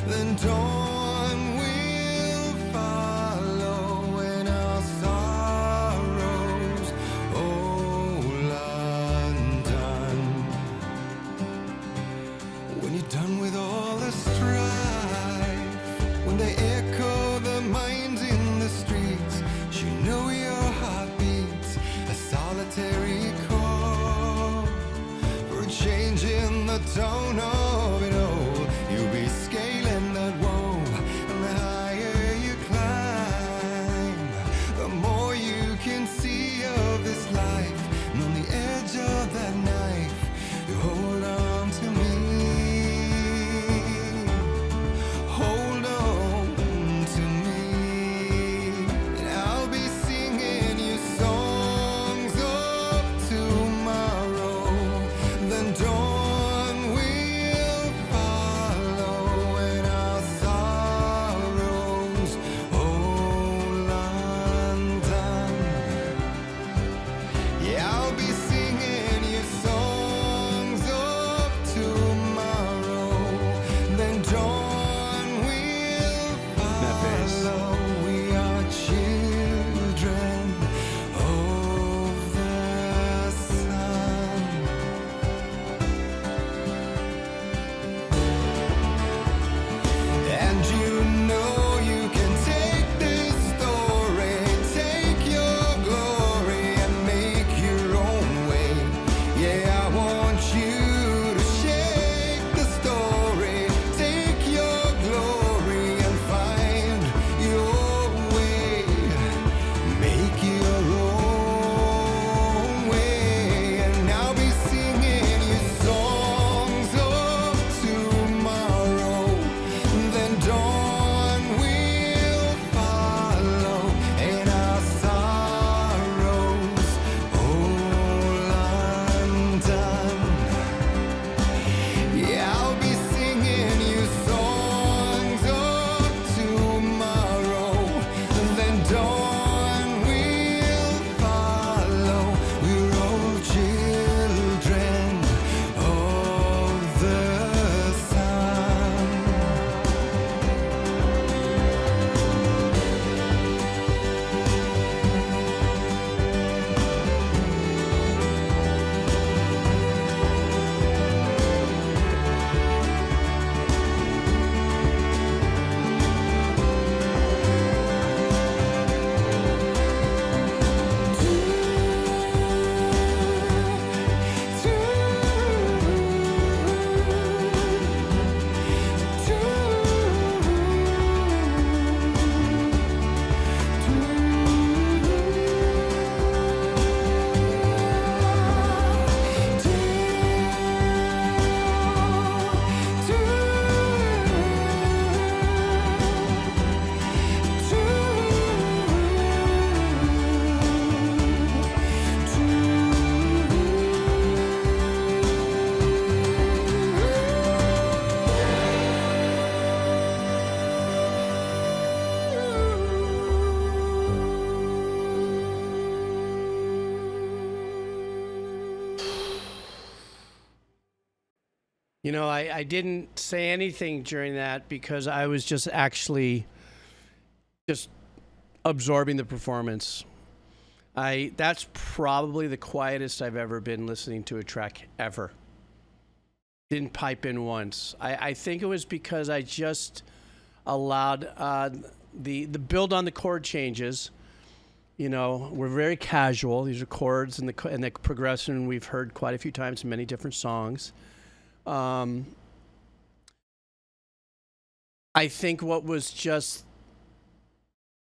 Then dawn will follow, and our sorrows, oh London. When you're done with all the strife, when they echo the minds in the streets, you know your heart beats a solitary call for a change in the tone of it all. You'll be scaling that wall, and the higher you climb, the more you can see of this life. And on the edge of that knife, you hold on to me. Hold on to me, and I'll be singing you songs of tomorrow. Then dawn will follow, and our sorrows, oh London. Yeah, I'll be singing you songs of tomorrow. Then dawn will follow. We are children of the sun. And you know you can take this story, take your glory and make your own way. Yeah, I want you to shake the story, take your glory and find your way. Make your own way, and I'll be singing you songs of tomorrow. Then dawn will follow, and our sorrows, oh London. Yeah, I'll be singing you songs of tomorrow. Then dawn will follow. We're all children of the sun. You know, I didn't say anything during that because I was just actually just absorbing the performance. That's probably the quietest I've ever been listening to a track ever. Didn't pipe in once. I think it was because I just allowed the build on the chord changes. You know, we're very casual. These are chords and the progression we've heard quite a few times in many different songs. I think what was just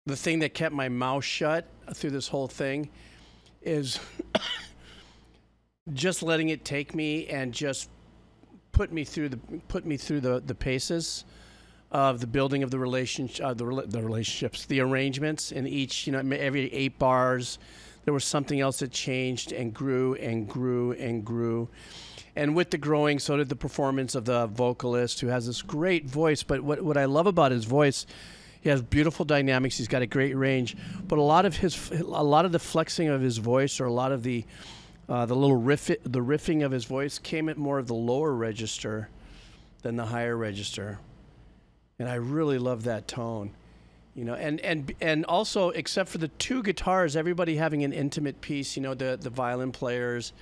the thing that kept my mouth shut through this whole thing is just letting it take me and just put me through the paces of the building of the relationships, the arrangements in each, every 8 bars, there was something else that changed and grew and grew and grew. And with the growing, so did the performance of the vocalist who has this great voice. But what I love about his voice, he has beautiful dynamics. He's got a great range. But a lot of the flexing of his voice, or a lot of the riffing of his voice, came at more of the lower register than the higher register. And I really love that tone, and also, except for the 2 guitars, everybody having an intimate piece, the violin players,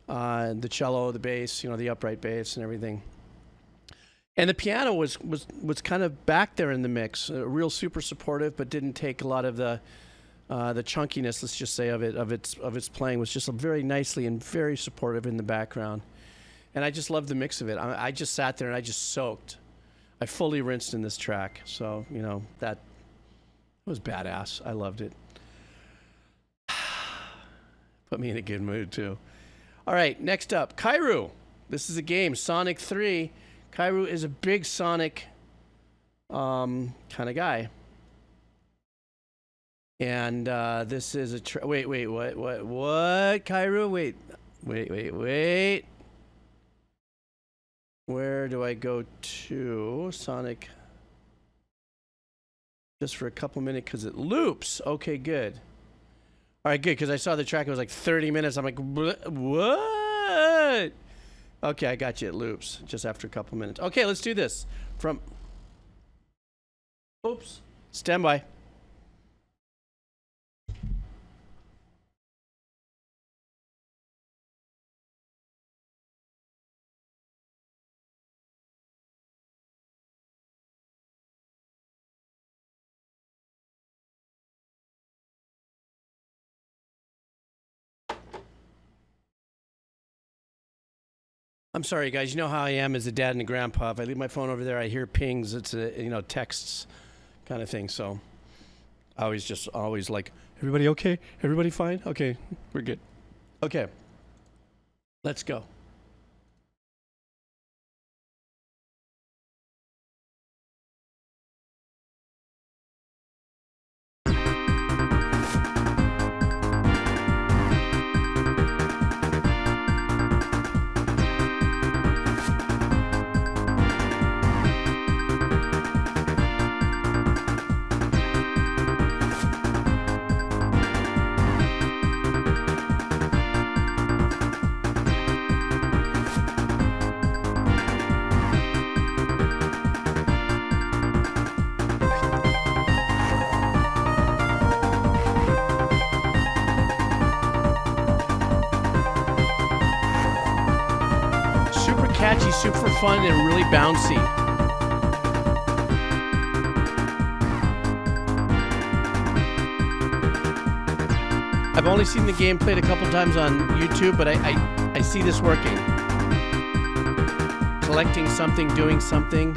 the cello, the bass, the upright bass and everything. And the piano was kind of back there in the mix, real super supportive, but didn't take a lot of the chunkiness, let's just say, of its playing. Was just very nicely and very supportive in the background. And I just loved the mix of it. I just sat there and I just soaked. I fully rinsed in this track. So, that was badass. I loved it. Put me in a good mood too. All right, next up, Kairu. This is a game, Sonic 3. Kairu is a big Sonic kind of guy. And this is a... Wait, what, Kairu? Wait. Where do I go to? Sonic. Just for a couple minutes, because it loops. Okay, good. All right, good, because I saw the track. It was like 30 minutes. I'm like, what? Okay, I got you. It loops just after a couple minutes. Okay, let's do this. Oops. Stand by. I'm sorry, guys. You know how I am as a dad and a grandpa. If I leave my phone over there, I hear pings. It's texts kind of thing. So I always like, everybody okay? Everybody fine? Okay, we're good. Okay, let's go. Catchy, super fun, and really bouncy. I've only seen the game played a couple times on YouTube, but I see this working. Collecting something, doing something.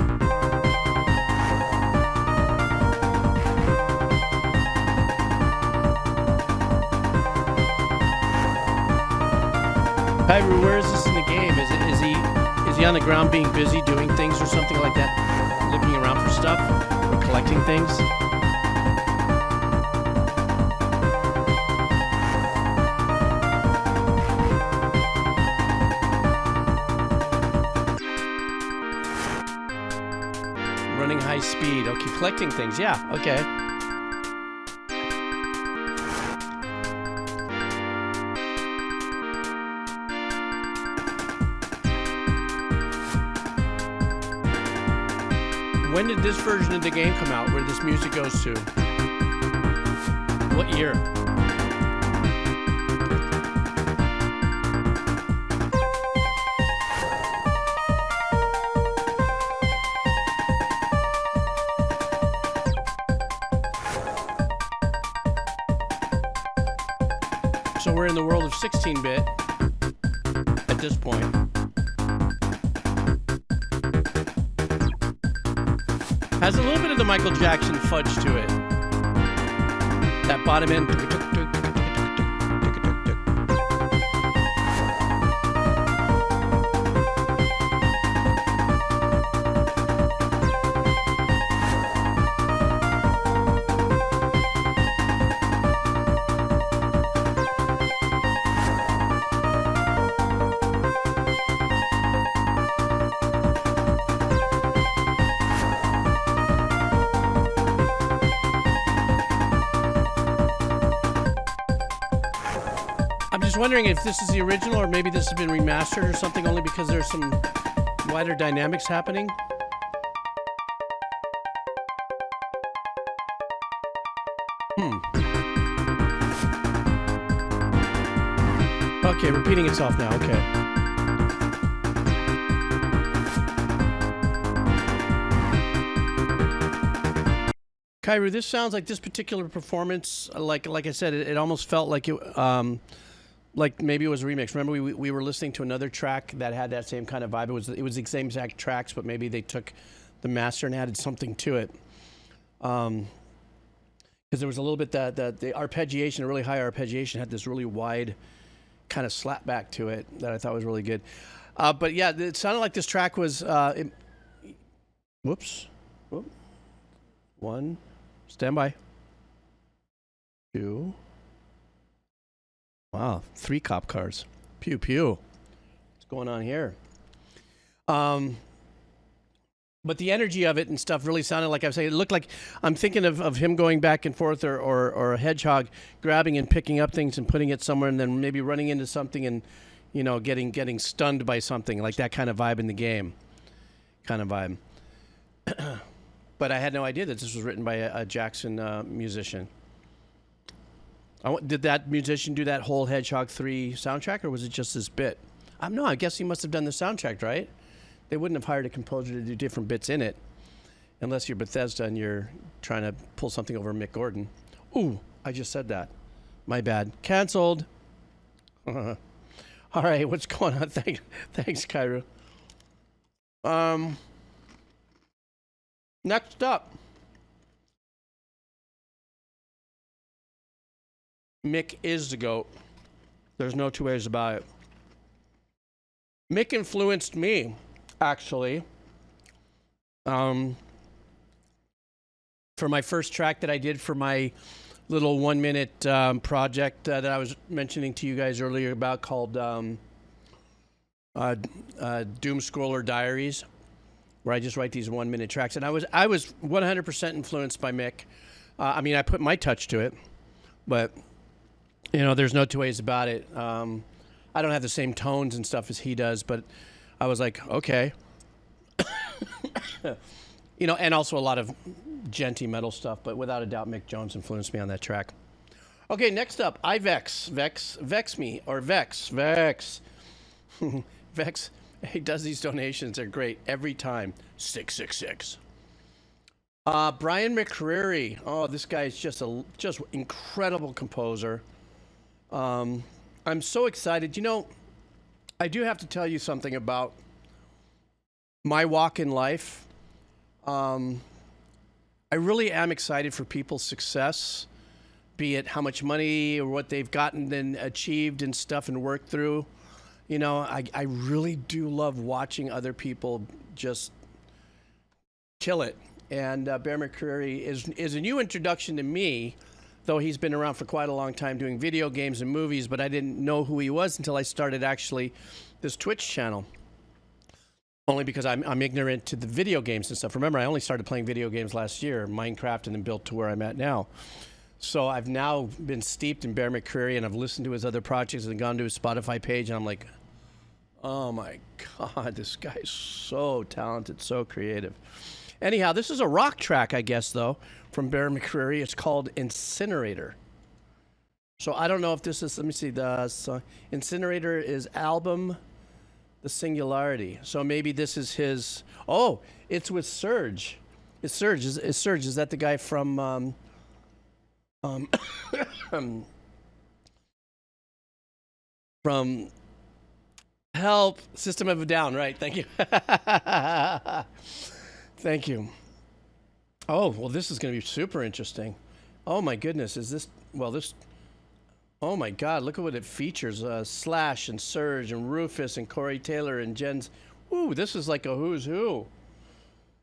Kairu, where is this in the game? Is he on the ground being busy doing things or something like that? Looking around for stuff? Or collecting things? Running high speed. Okay, collecting things. Yeah, okay. When did this version of the game come out, where this music goes to? What year? So we're in the world of 16-bit at this point. Has a little bit of the Michael Jackson fudge to it. That bottom end. I'm just wondering if this is the original or maybe this has been remastered or something, only because there's some wider dynamics happening. Okay, repeating itself now, okay. Kairu, this sounds like this particular performance, like I said, it almost felt like it, like maybe it was a remix. Remember, we were listening to another track that had that same kind of vibe. It was the same exact tracks, but maybe they took the master and added something to it. Because there was a little bit that the arpeggiation, a really high arpeggiation, had this really wide kind of slap back to it that I thought was really good. But yeah, it sounded like this track was. Whoops. Whoop. 1. Stand by. 2. Wow, 3 cop cars. Pew pew. What's going on here? But the energy of it and stuff really sounded like I was saying. It looked like I'm thinking of him going back and forth, or a hedgehog grabbing and picking up things and putting it somewhere, and then maybe running into something and, you know, getting stunned by something, like that kind of vibe in the game. Kind of vibe. But I had no idea that this was written by a Jackson musician. Did that musician do that whole Hedgehog 3 soundtrack, or was it just this bit? No, I guess he must have done the soundtrack, right? They wouldn't have hired a composer to do different bits in it, unless you're Bethesda and you're trying to pull something over Mick Gordon. Ooh, I just said that. My bad. Canceled. All right, what's going on? Thanks, Kairu. Next up, Mick is the GOAT. There's no two ways about it. Mick influenced me, actually, for my first track that I did for my little 1-minute project that I was mentioning to you guys earlier about, called Doom Scroller Diaries, where I just write these 1-minute tracks. And I was 100% influenced by Mick. I mean, I put my touch to it, but, you know, there's no two ways about it. I don't have the same tones and stuff as he does, but I was like, okay. You know, and also a lot of genty metal stuff, but without a doubt, Mick Jones influenced me on that track. Okay, next up, Vex Me, or Vex. Vex. He does these donations. They're great every time. 666. Brian McReary. Oh, this guy is just incredible composer. I'm so excited. You know, I do have to tell you something about my walk in life. I really am excited for people's success, be it how much money or what they've gotten and achieved and stuff and worked through. You know, I really do love watching other people just kill it. And Bear McReary is a new introduction to me, though he's been around for quite a long time doing video games and movies, but I didn't know who he was until I started actually this Twitch channel. Only because I'm ignorant to the video games and stuff. Remember, I only started playing video games last year, Minecraft, and then built to where I'm at now. So I've now been steeped in Bear McReary, and I've listened to his other projects and gone to his Spotify page, and I'm like, oh my God, this guy's so talented, so creative. Anyhow, this is a rock track, I guess, though, from Bear McReary. It's called Incinerator. So I don't know if this is, let me see, the song. Incinerator is album The Singularity. So maybe this is his, oh, it's with Serj. It's Serj. Is Serj, is that the guy from, from Help, System of a Down, right? Thank you. Thank you. Oh, well, this is going to be super interesting. Oh my goodness, is this, well, this, oh my God, look at what it features. Slash and Serj and Rufus and Corey Taylor and Jen's. Ooh, this is like a who's who.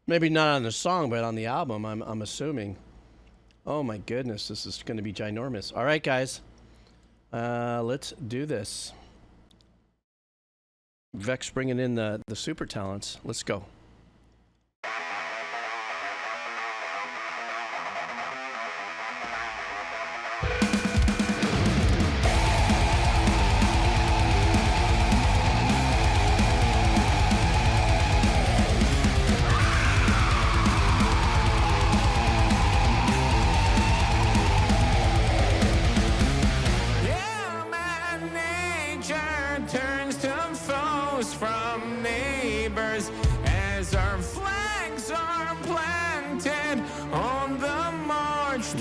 Maybe not on the song, but on the album, I'm assuming. Oh my goodness, this is going to be ginormous. All right, guys, let's do this. Vex bringing in the super talents. Let's go.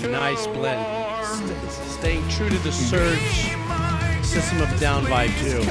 Nice blend. Staying true to the Serj System of a Down vibe too.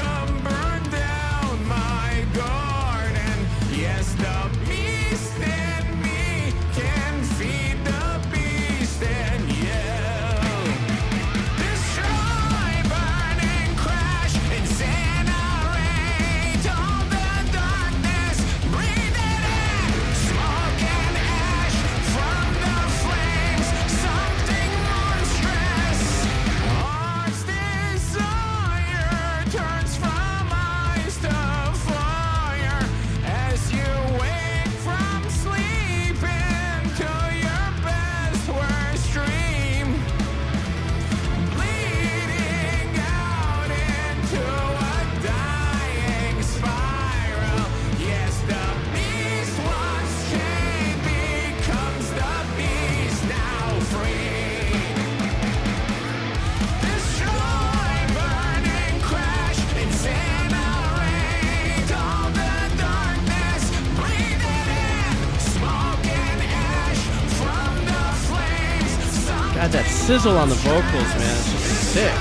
God, that sizzle on the vocals, man, it's just sick.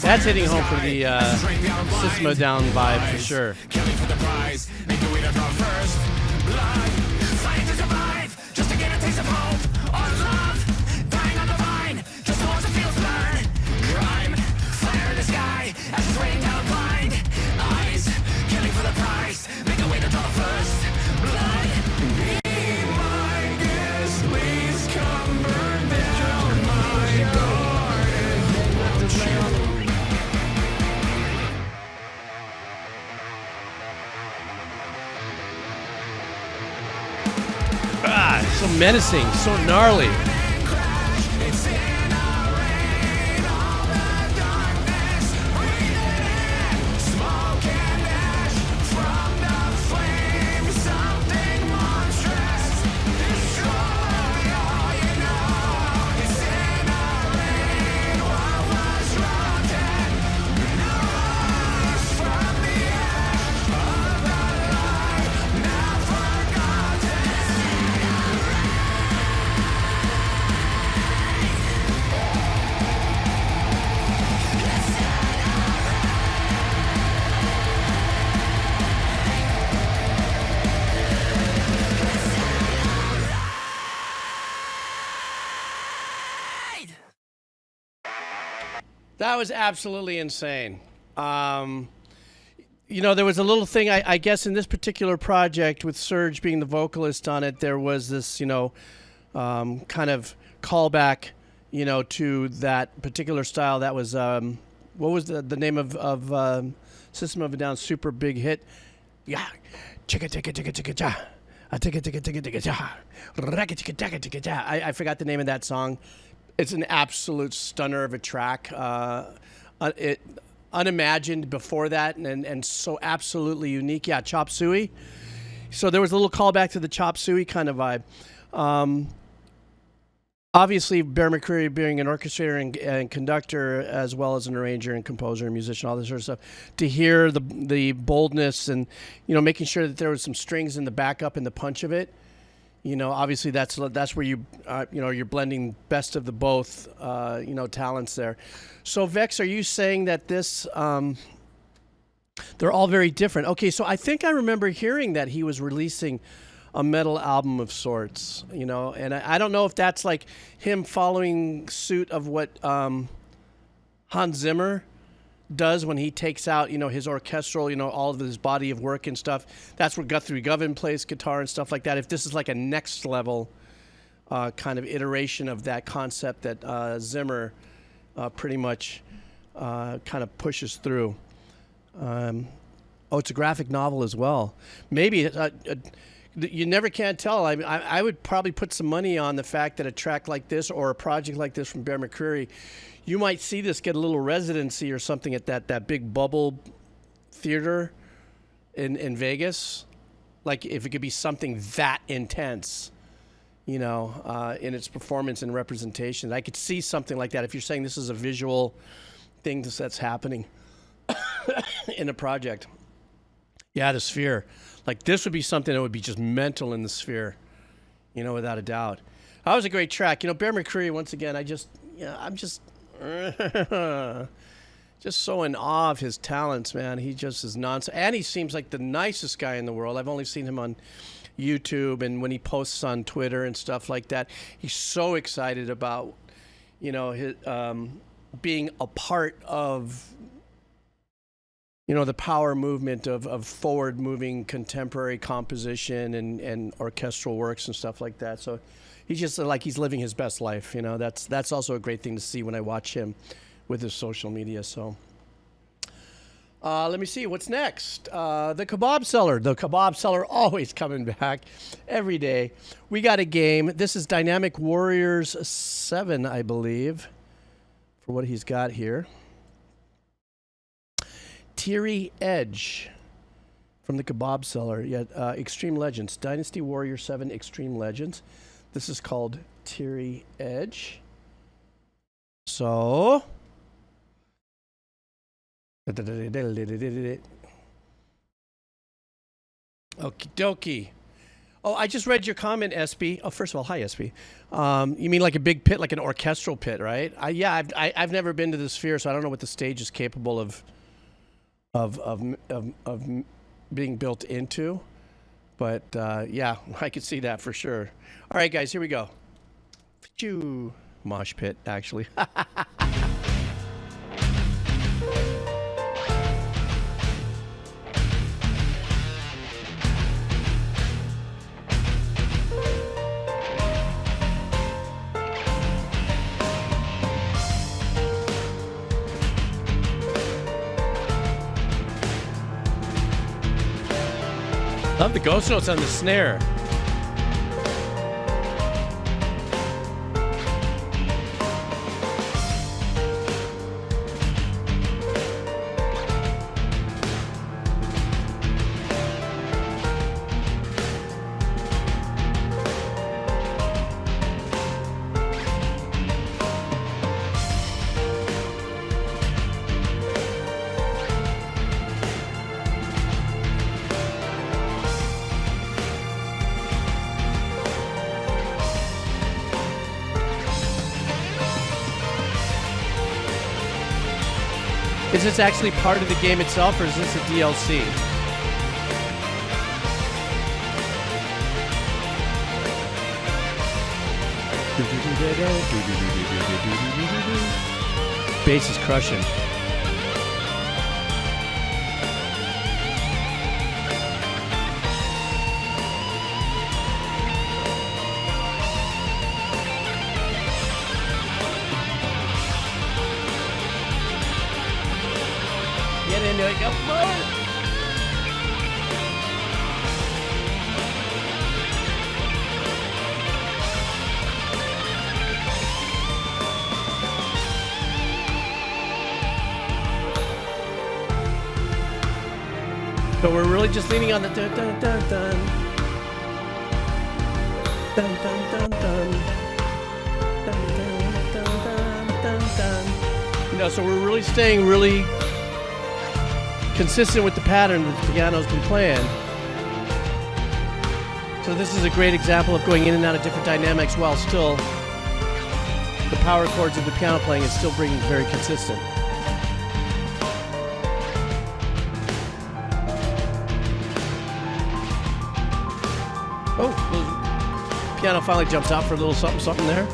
That's hitting home for the System of a Down vibe for sure. Killing for the prize, make the winner draw first blood, fighting to survive, just to get a taste of hope or love, dying on the vine, just to watch the fields burn, crime, fire in the sky, as it's raining down blind, eyes, killing for the prize, make the winner draw first blood, be my guest, please come burn down my garden. So menacing, so gnarly. That was absolutely insane. You know, there was a little thing, I guess, in this particular project with Serj being the vocalist on it, there was this, you know, kind of callback, you know, to that particular style. That was, what was the name of System of a Down super big hit? Yeah. Chicka chicka chicka chicka cha. Chicka chicka chicka chicka cha. Racka chicka chicka chicka cha. I forgot the name of that song. It's an absolute stunner of a track. It unimagined before that, and so absolutely unique. Yeah, Chop Suey. So there was a little callback to the Chop Suey kind of vibe. obviously, Bear McReary being an orchestrator and conductor, as well as an arranger and composer and musician, all this sort of stuff, to hear the boldness and, making sure that there was some strings in the backup and the punch of it. Obviously that's where you, you're blending best of the both, talents there. So Vex, are you saying that this, they're all very different? Okay, so I think I remember hearing that he was releasing a metal album of sorts, and I don't know if that's like him following suit of what Hans Zimmer does when he takes out, his orchestral, all of his body of work and stuff. That's where Guthrie Govan plays guitar and stuff like that. If this is like a next level kind of iteration of that concept that Zimmer pretty much kind of pushes through. It's a graphic novel as well. Maybe you never can tell. I would probably put some money on the fact that a track like this or a project like this from Bear McReary, you might see this get a little residency or something at that big bubble theater in Vegas. Like if it could be something that intense, in its performance and representation. I could see something like that if you're saying this is a visual thing that's happening in a project. Yeah, the Sphere. Like this would be something that would be just mental in the Sphere, without a doubt. That was a great track. Bear McReary, once again, I'm just so in awe of his talents, man. He just is nonsense. And he seems like the nicest guy in the world. I've only seen him on YouTube and when he posts on Twitter and stuff like that. He's so excited about, his, being a part of, the power movement of forward-moving contemporary composition and orchestral works and stuff like that. So he's just like he's living his best life. That's also a great thing to see when I watch him with his social media. So let me see what's next. The Kebab Seller. The Kebab Seller always coming back every day. We got a game. This is Dynamic Warriors 7, I believe, for what he's got here. Teary Edge from the Kebab Seller. Yeah, Extreme Legends. Dynasty Warrior 7 Extreme Legends. This is called Teary Edge. So. Okie dokie. Oh, I just read your comment, SB. Oh, first of all, hi, SB. You mean like a big pit, like an orchestral pit, right? I've never been to the Sphere, so I don't know what the stage is capable of being built into, but yeah, I could see that for sure. All right, guys, here we go. Phew. Mosh pit, actually. Love the ghost notes on the snare. Is this actually part of the game itself, or is this a DLC? Bass is crushing. Get into it, go for it! So we're really just leaning on the dun dun dun dun. Dun dun dun dun. You know, so we're really staying really consistent with the pattern that the piano's been playing. So this is a great example of going in and out of different dynamics while still the power chords of the piano playing is still being very consistent. Oh, piano finally jumps out for a little something there.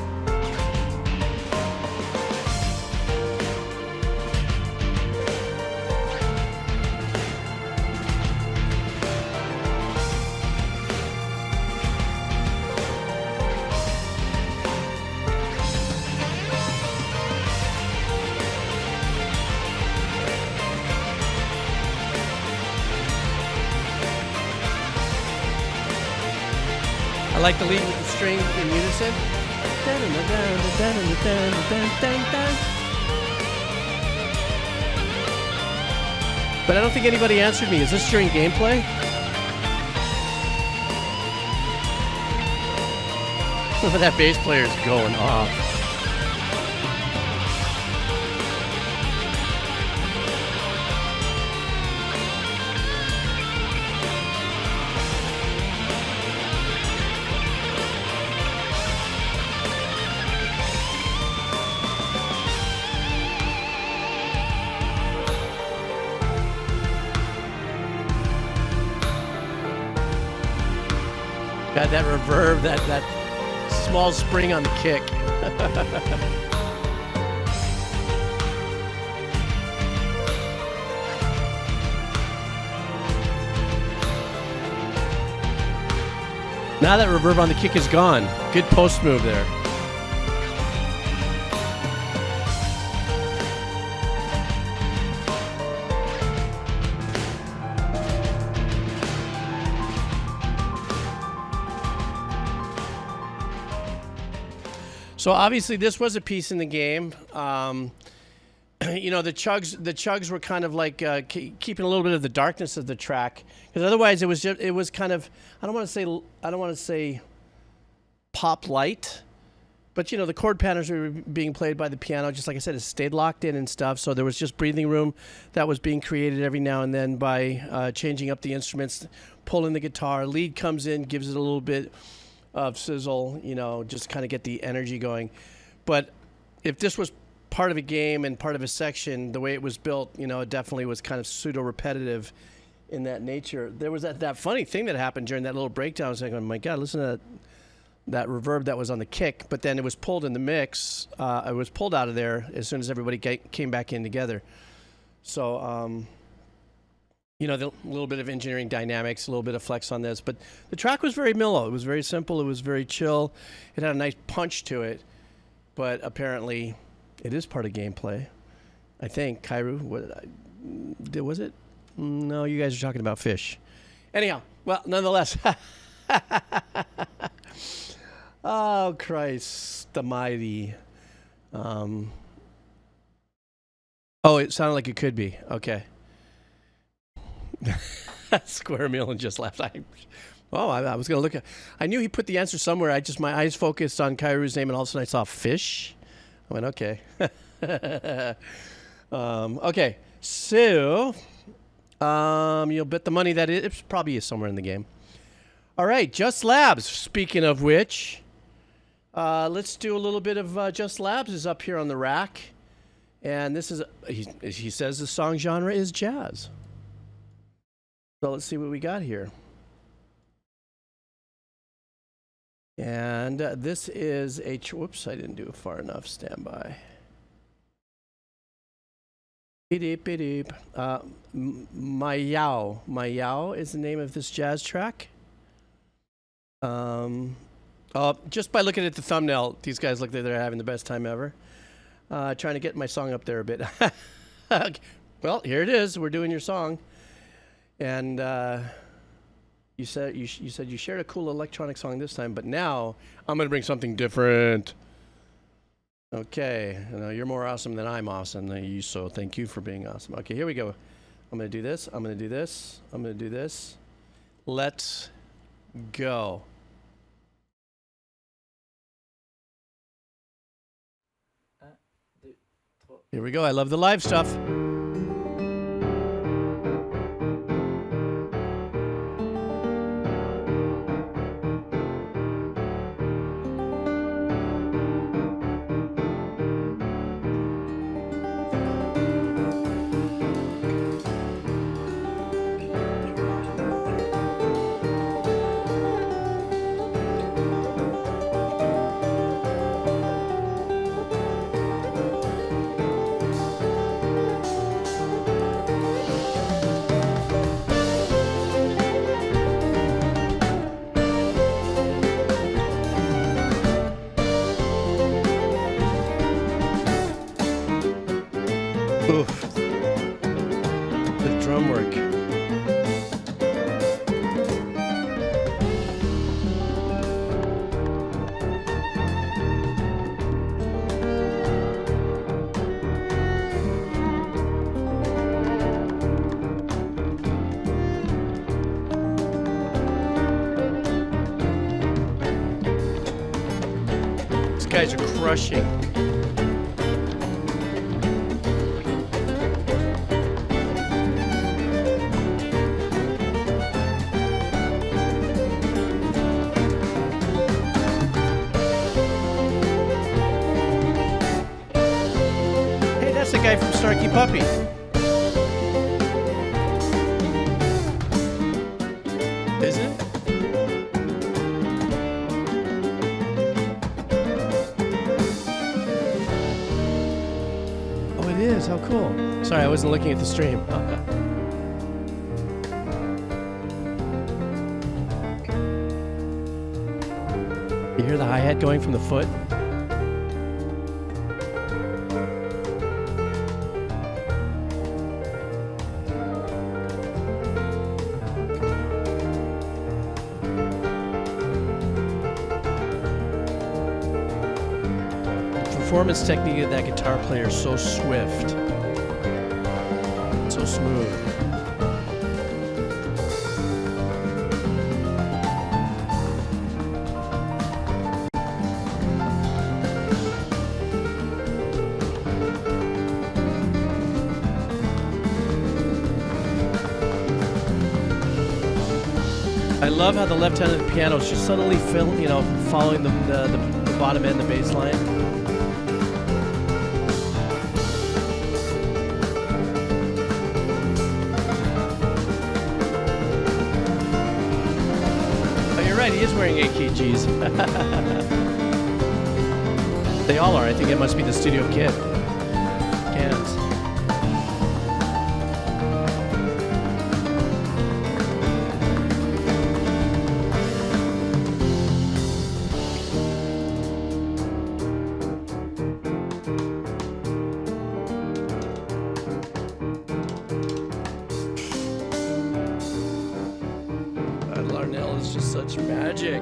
I like the lead with the string in unison. But I don't think anybody answered me. Is this during gameplay? That bass player is going off. Got that reverb, that small spring on the kick. Now that reverb on the kick is gone. Good post move there. So obviously this was a piece in the game. You know, the chugs were kind of like keeping a little bit of the darkness of the track, because otherwise it was kind of, I don't want to say pop light, but you know, the chord patterns were being played by the piano, just like I said, it stayed locked in and stuff. So there was just breathing room that was being created every now and then by changing up the instruments, pulling the guitar. Lead comes in, gives it a little bit of sizzle, you know, just kind of get the energy going. But if this was part of a game and part of a section, the way it was built, you know, it definitely was kind of pseudo-repetitive in that nature. There was that funny thing that happened during that little breakdown. I was like, oh my God, listen to that reverb that was on the kick, but then it was pulled in the mix. It was pulled out of there as soon as everybody came back in together. So, you know, a little bit of engineering dynamics, a little bit of flex on this, but the track was very mellow. It was very simple. It was very chill. It had a nice punch to it, but apparently it is part of gameplay. I think, Kairu, was it? No, you guys are talking about fish. Anyhow, well, nonetheless. Oh, Christ almighty. Oh, it sounded like it could be. Okay. Square meal and just left. I was going to look at. I knew he put the answer somewhere. My eyes focused on Kairu's name, and all of a sudden I saw fish. I went, okay. Okay, so you'll bet the money that it probably is somewhere in the game. All right, Just Labs. Speaking of which, let's do a little bit of Just Labs is up here on the rack, and this is he says the song genre is jazz. So let's see what we got here. And this is a... Whoops, I didn't do it far enough. Stand by. Miauo. Miauo is the name of this jazz track. Just by looking at the thumbnail, these guys look like they're having the best time ever. Trying to get my song up there a bit. Well, here it is. We're doing your song. And you said you shared a cool electronic song this time, but now I'm gonna bring something different. Okay, you're more awesome than I'm awesome than you, so thank you for being awesome. Okay, here we go. I'm gonna do this. I'm gonna do this. I'm gonna do this. Let's go. Here we go. I love the live stuff. Oof. The drum work. These guys are crushing. The guy from Snarky Puppy. Is it? Oh, it is. How cool. Sorry, I wasn't looking at the stream. You hear the hi-hat going from the foot? Performance technique of that guitar player is so swift, so smooth. I love how the left hand of the piano is just suddenly following the bottom end, the bass line. He is wearing AKGs. They all are. I think it must be the studio kit. Cans. Larnell is just such magic.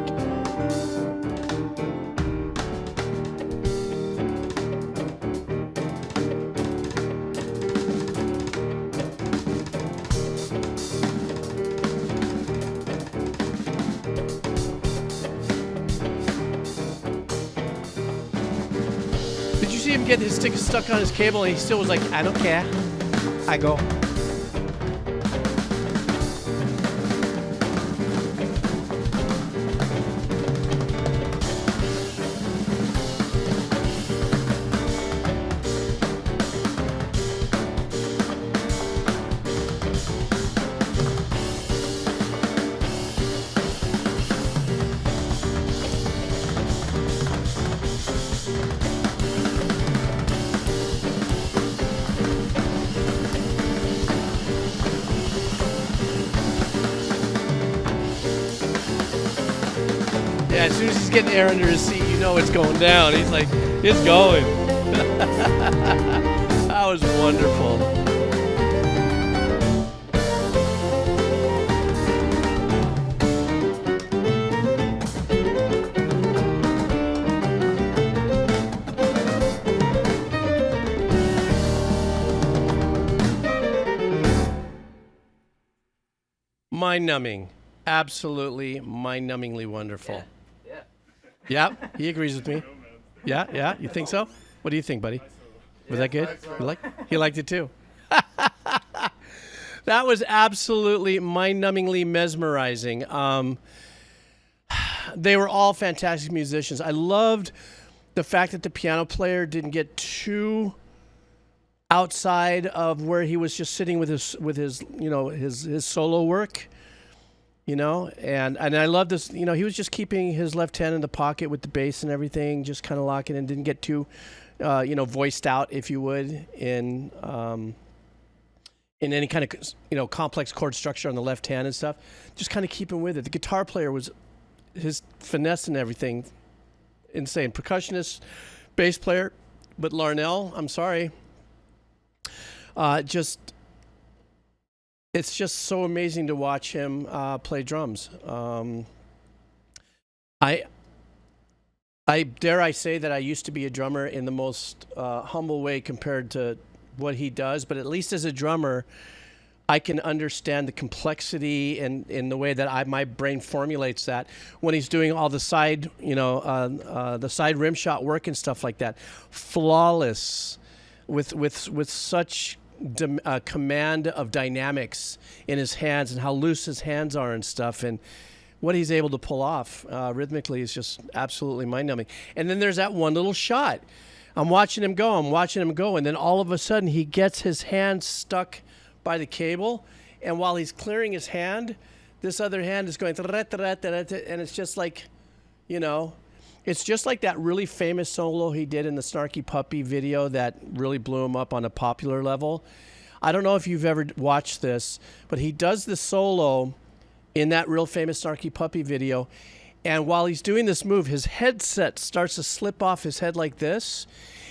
Did you see him get his stick stuck on his cable and he still was like, I don't care. I go. Yeah, as soon as he's getting air under his seat, you know it's going down. He's like, it's going. That was wonderful. Mind-numbing. Absolutely mind-numbingly wonderful. Yeah, he agrees with me. Yeah, you think so? What do you think, buddy? Was that good? He liked it too. That was absolutely mind-numbingly mesmerizing. They were all fantastic musicians. I loved the fact that the piano player didn't get too outside of where he was just sitting with his solo work, and I love this. He was just keeping his left hand in the pocket with the bass and everything, just kind of locking in, didn't get too voiced out, if you would, in any kind of complex chord structure on the left hand and stuff. Just kind of keeping with it. The guitar player was his finesse and everything insane. Percussionist, bass player, but Larnell, I'm sorry. It's just so amazing to watch him play drums. I dare I say that I used to be a drummer in the most humble way compared to what he does, but at least as a drummer, I can understand the complexity and in the way that my brain formulates that when he's doing all the side, the side rim shot work and stuff like that. Flawless, with such command of dynamics in his hands and how loose his hands are and stuff, and what he's able to pull off rhythmically is just absolutely mind-numbing. And then there's that one little shot. I'm watching him go, and then all of a sudden he gets his hand stuck by the cable, and while he's clearing his hand, this other hand is going, and it's just like, it's just like that really famous solo he did in the Snarky Puppy video that really blew him up on a popular level. I don't know if you've ever watched this, but he does the solo in that real famous Snarky Puppy video, and while he's doing this move, his headset starts to slip off his head like this,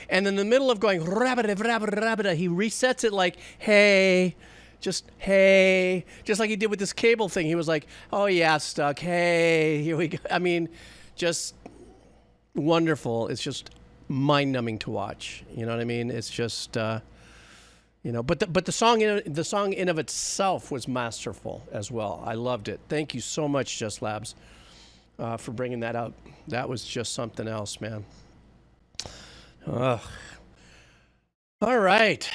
and in the middle of going rabada, rabada, rabada, he resets it like, hey, just like he did with this cable thing. He was like, oh yeah, stuck, hey, here we go. I mean, just wonderful. It's just mind-numbing to watch. You know what I mean? It's just, but the song in of itself was masterful as well. I loved it. Thank you so much, Just Labs, for bringing that out. That was just something else, man. Ugh. All right.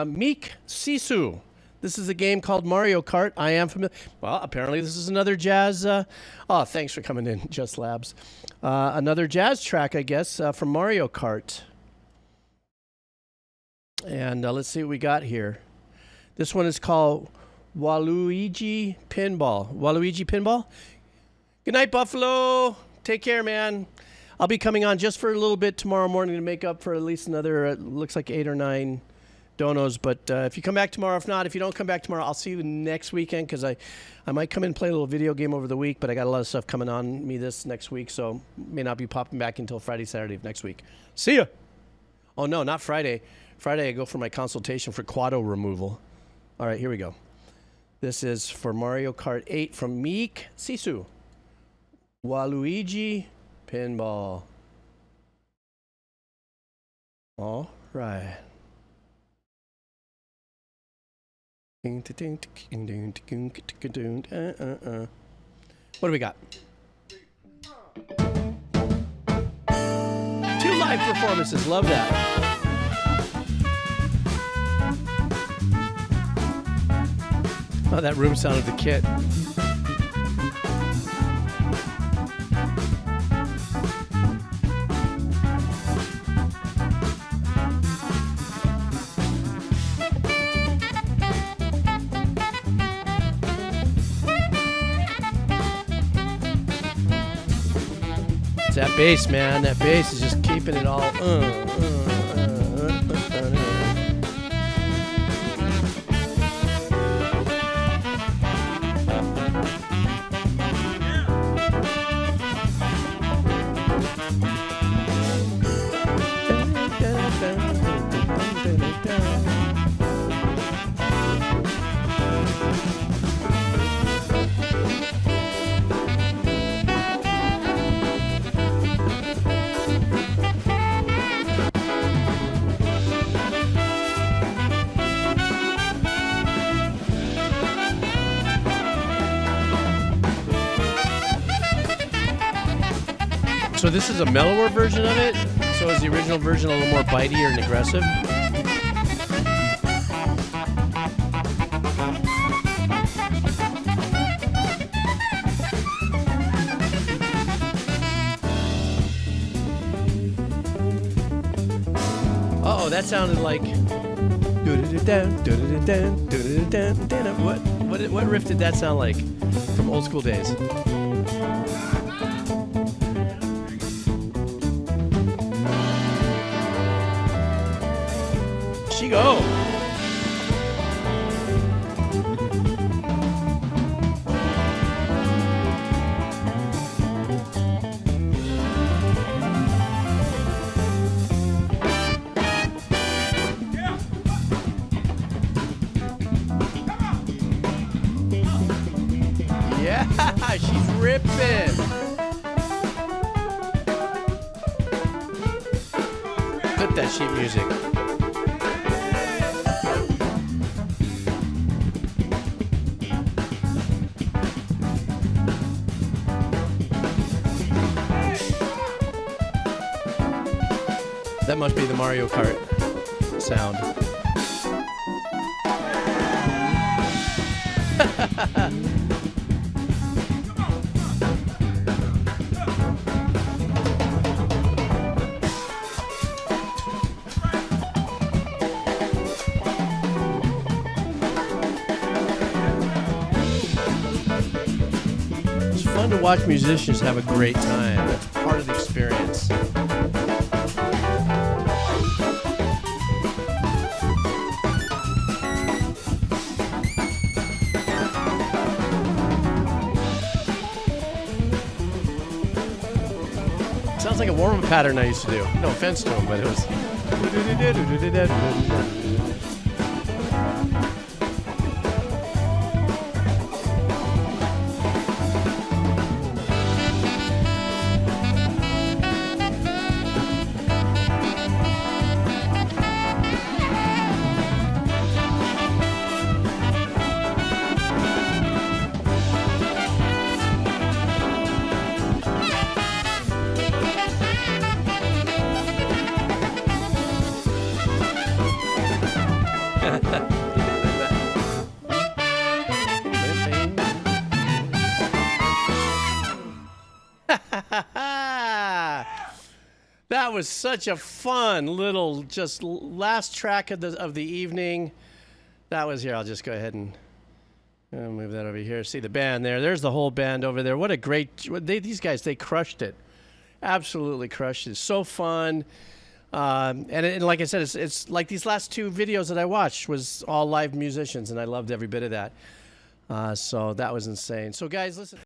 Meek Sisu. This is a game called Mario Kart. I am familiar. Well, apparently this is another jazz. Thanks for coming in, Just Labs. Another jazz track, I guess, from Mario Kart. And let's see what we got here. This one is called Waluigi Pinball. Waluigi Pinball? Good night, Buffalo. Take care, man. I'll be coming on just for a little bit tomorrow morning to make up for at least another, looks like 8 or 9 donos. But if you come back tomorrow, if you don't come back tomorrow, I'll see you next weekend, because I might come in and play a little video game over the week, but I got a lot of stuff coming on me this next week, so may not be popping back until Friday, Saturday of next week. See ya. Oh, no, not Friday. Friday I go for my consultation for quado removal. All right, here we go. This is for Mario Kart 8 from Meek Sisu. Waluigi Pinball. All right. What do we got? 2 live performances. Love that. Oh, that room sounded the kit. It's that bass, man. That bass is just keeping it all. So this is a mellower version of it. So is the original version a little more bitey and aggressive? Uh-oh, that sounded like... What riff did that sound like from old school days? She go. Yeah, she's ripping. Put that sheet music. That must be the Mario Kart sound. It's fun to watch musicians have a great time. That's part of the experience. Sounds like a warm-up pattern I used to do. No offense to him, but it was... That was such a fun little just last track of the evening. That was here. I'll just go ahead and move that over here. See the band there. There's the whole band over there. What a great... these guys, they crushed it. Absolutely crushed it. So fun. And like I said, it's like these last two videos that I watched was all live musicians, and I loved every bit of that. So that was insane. So guys, listen.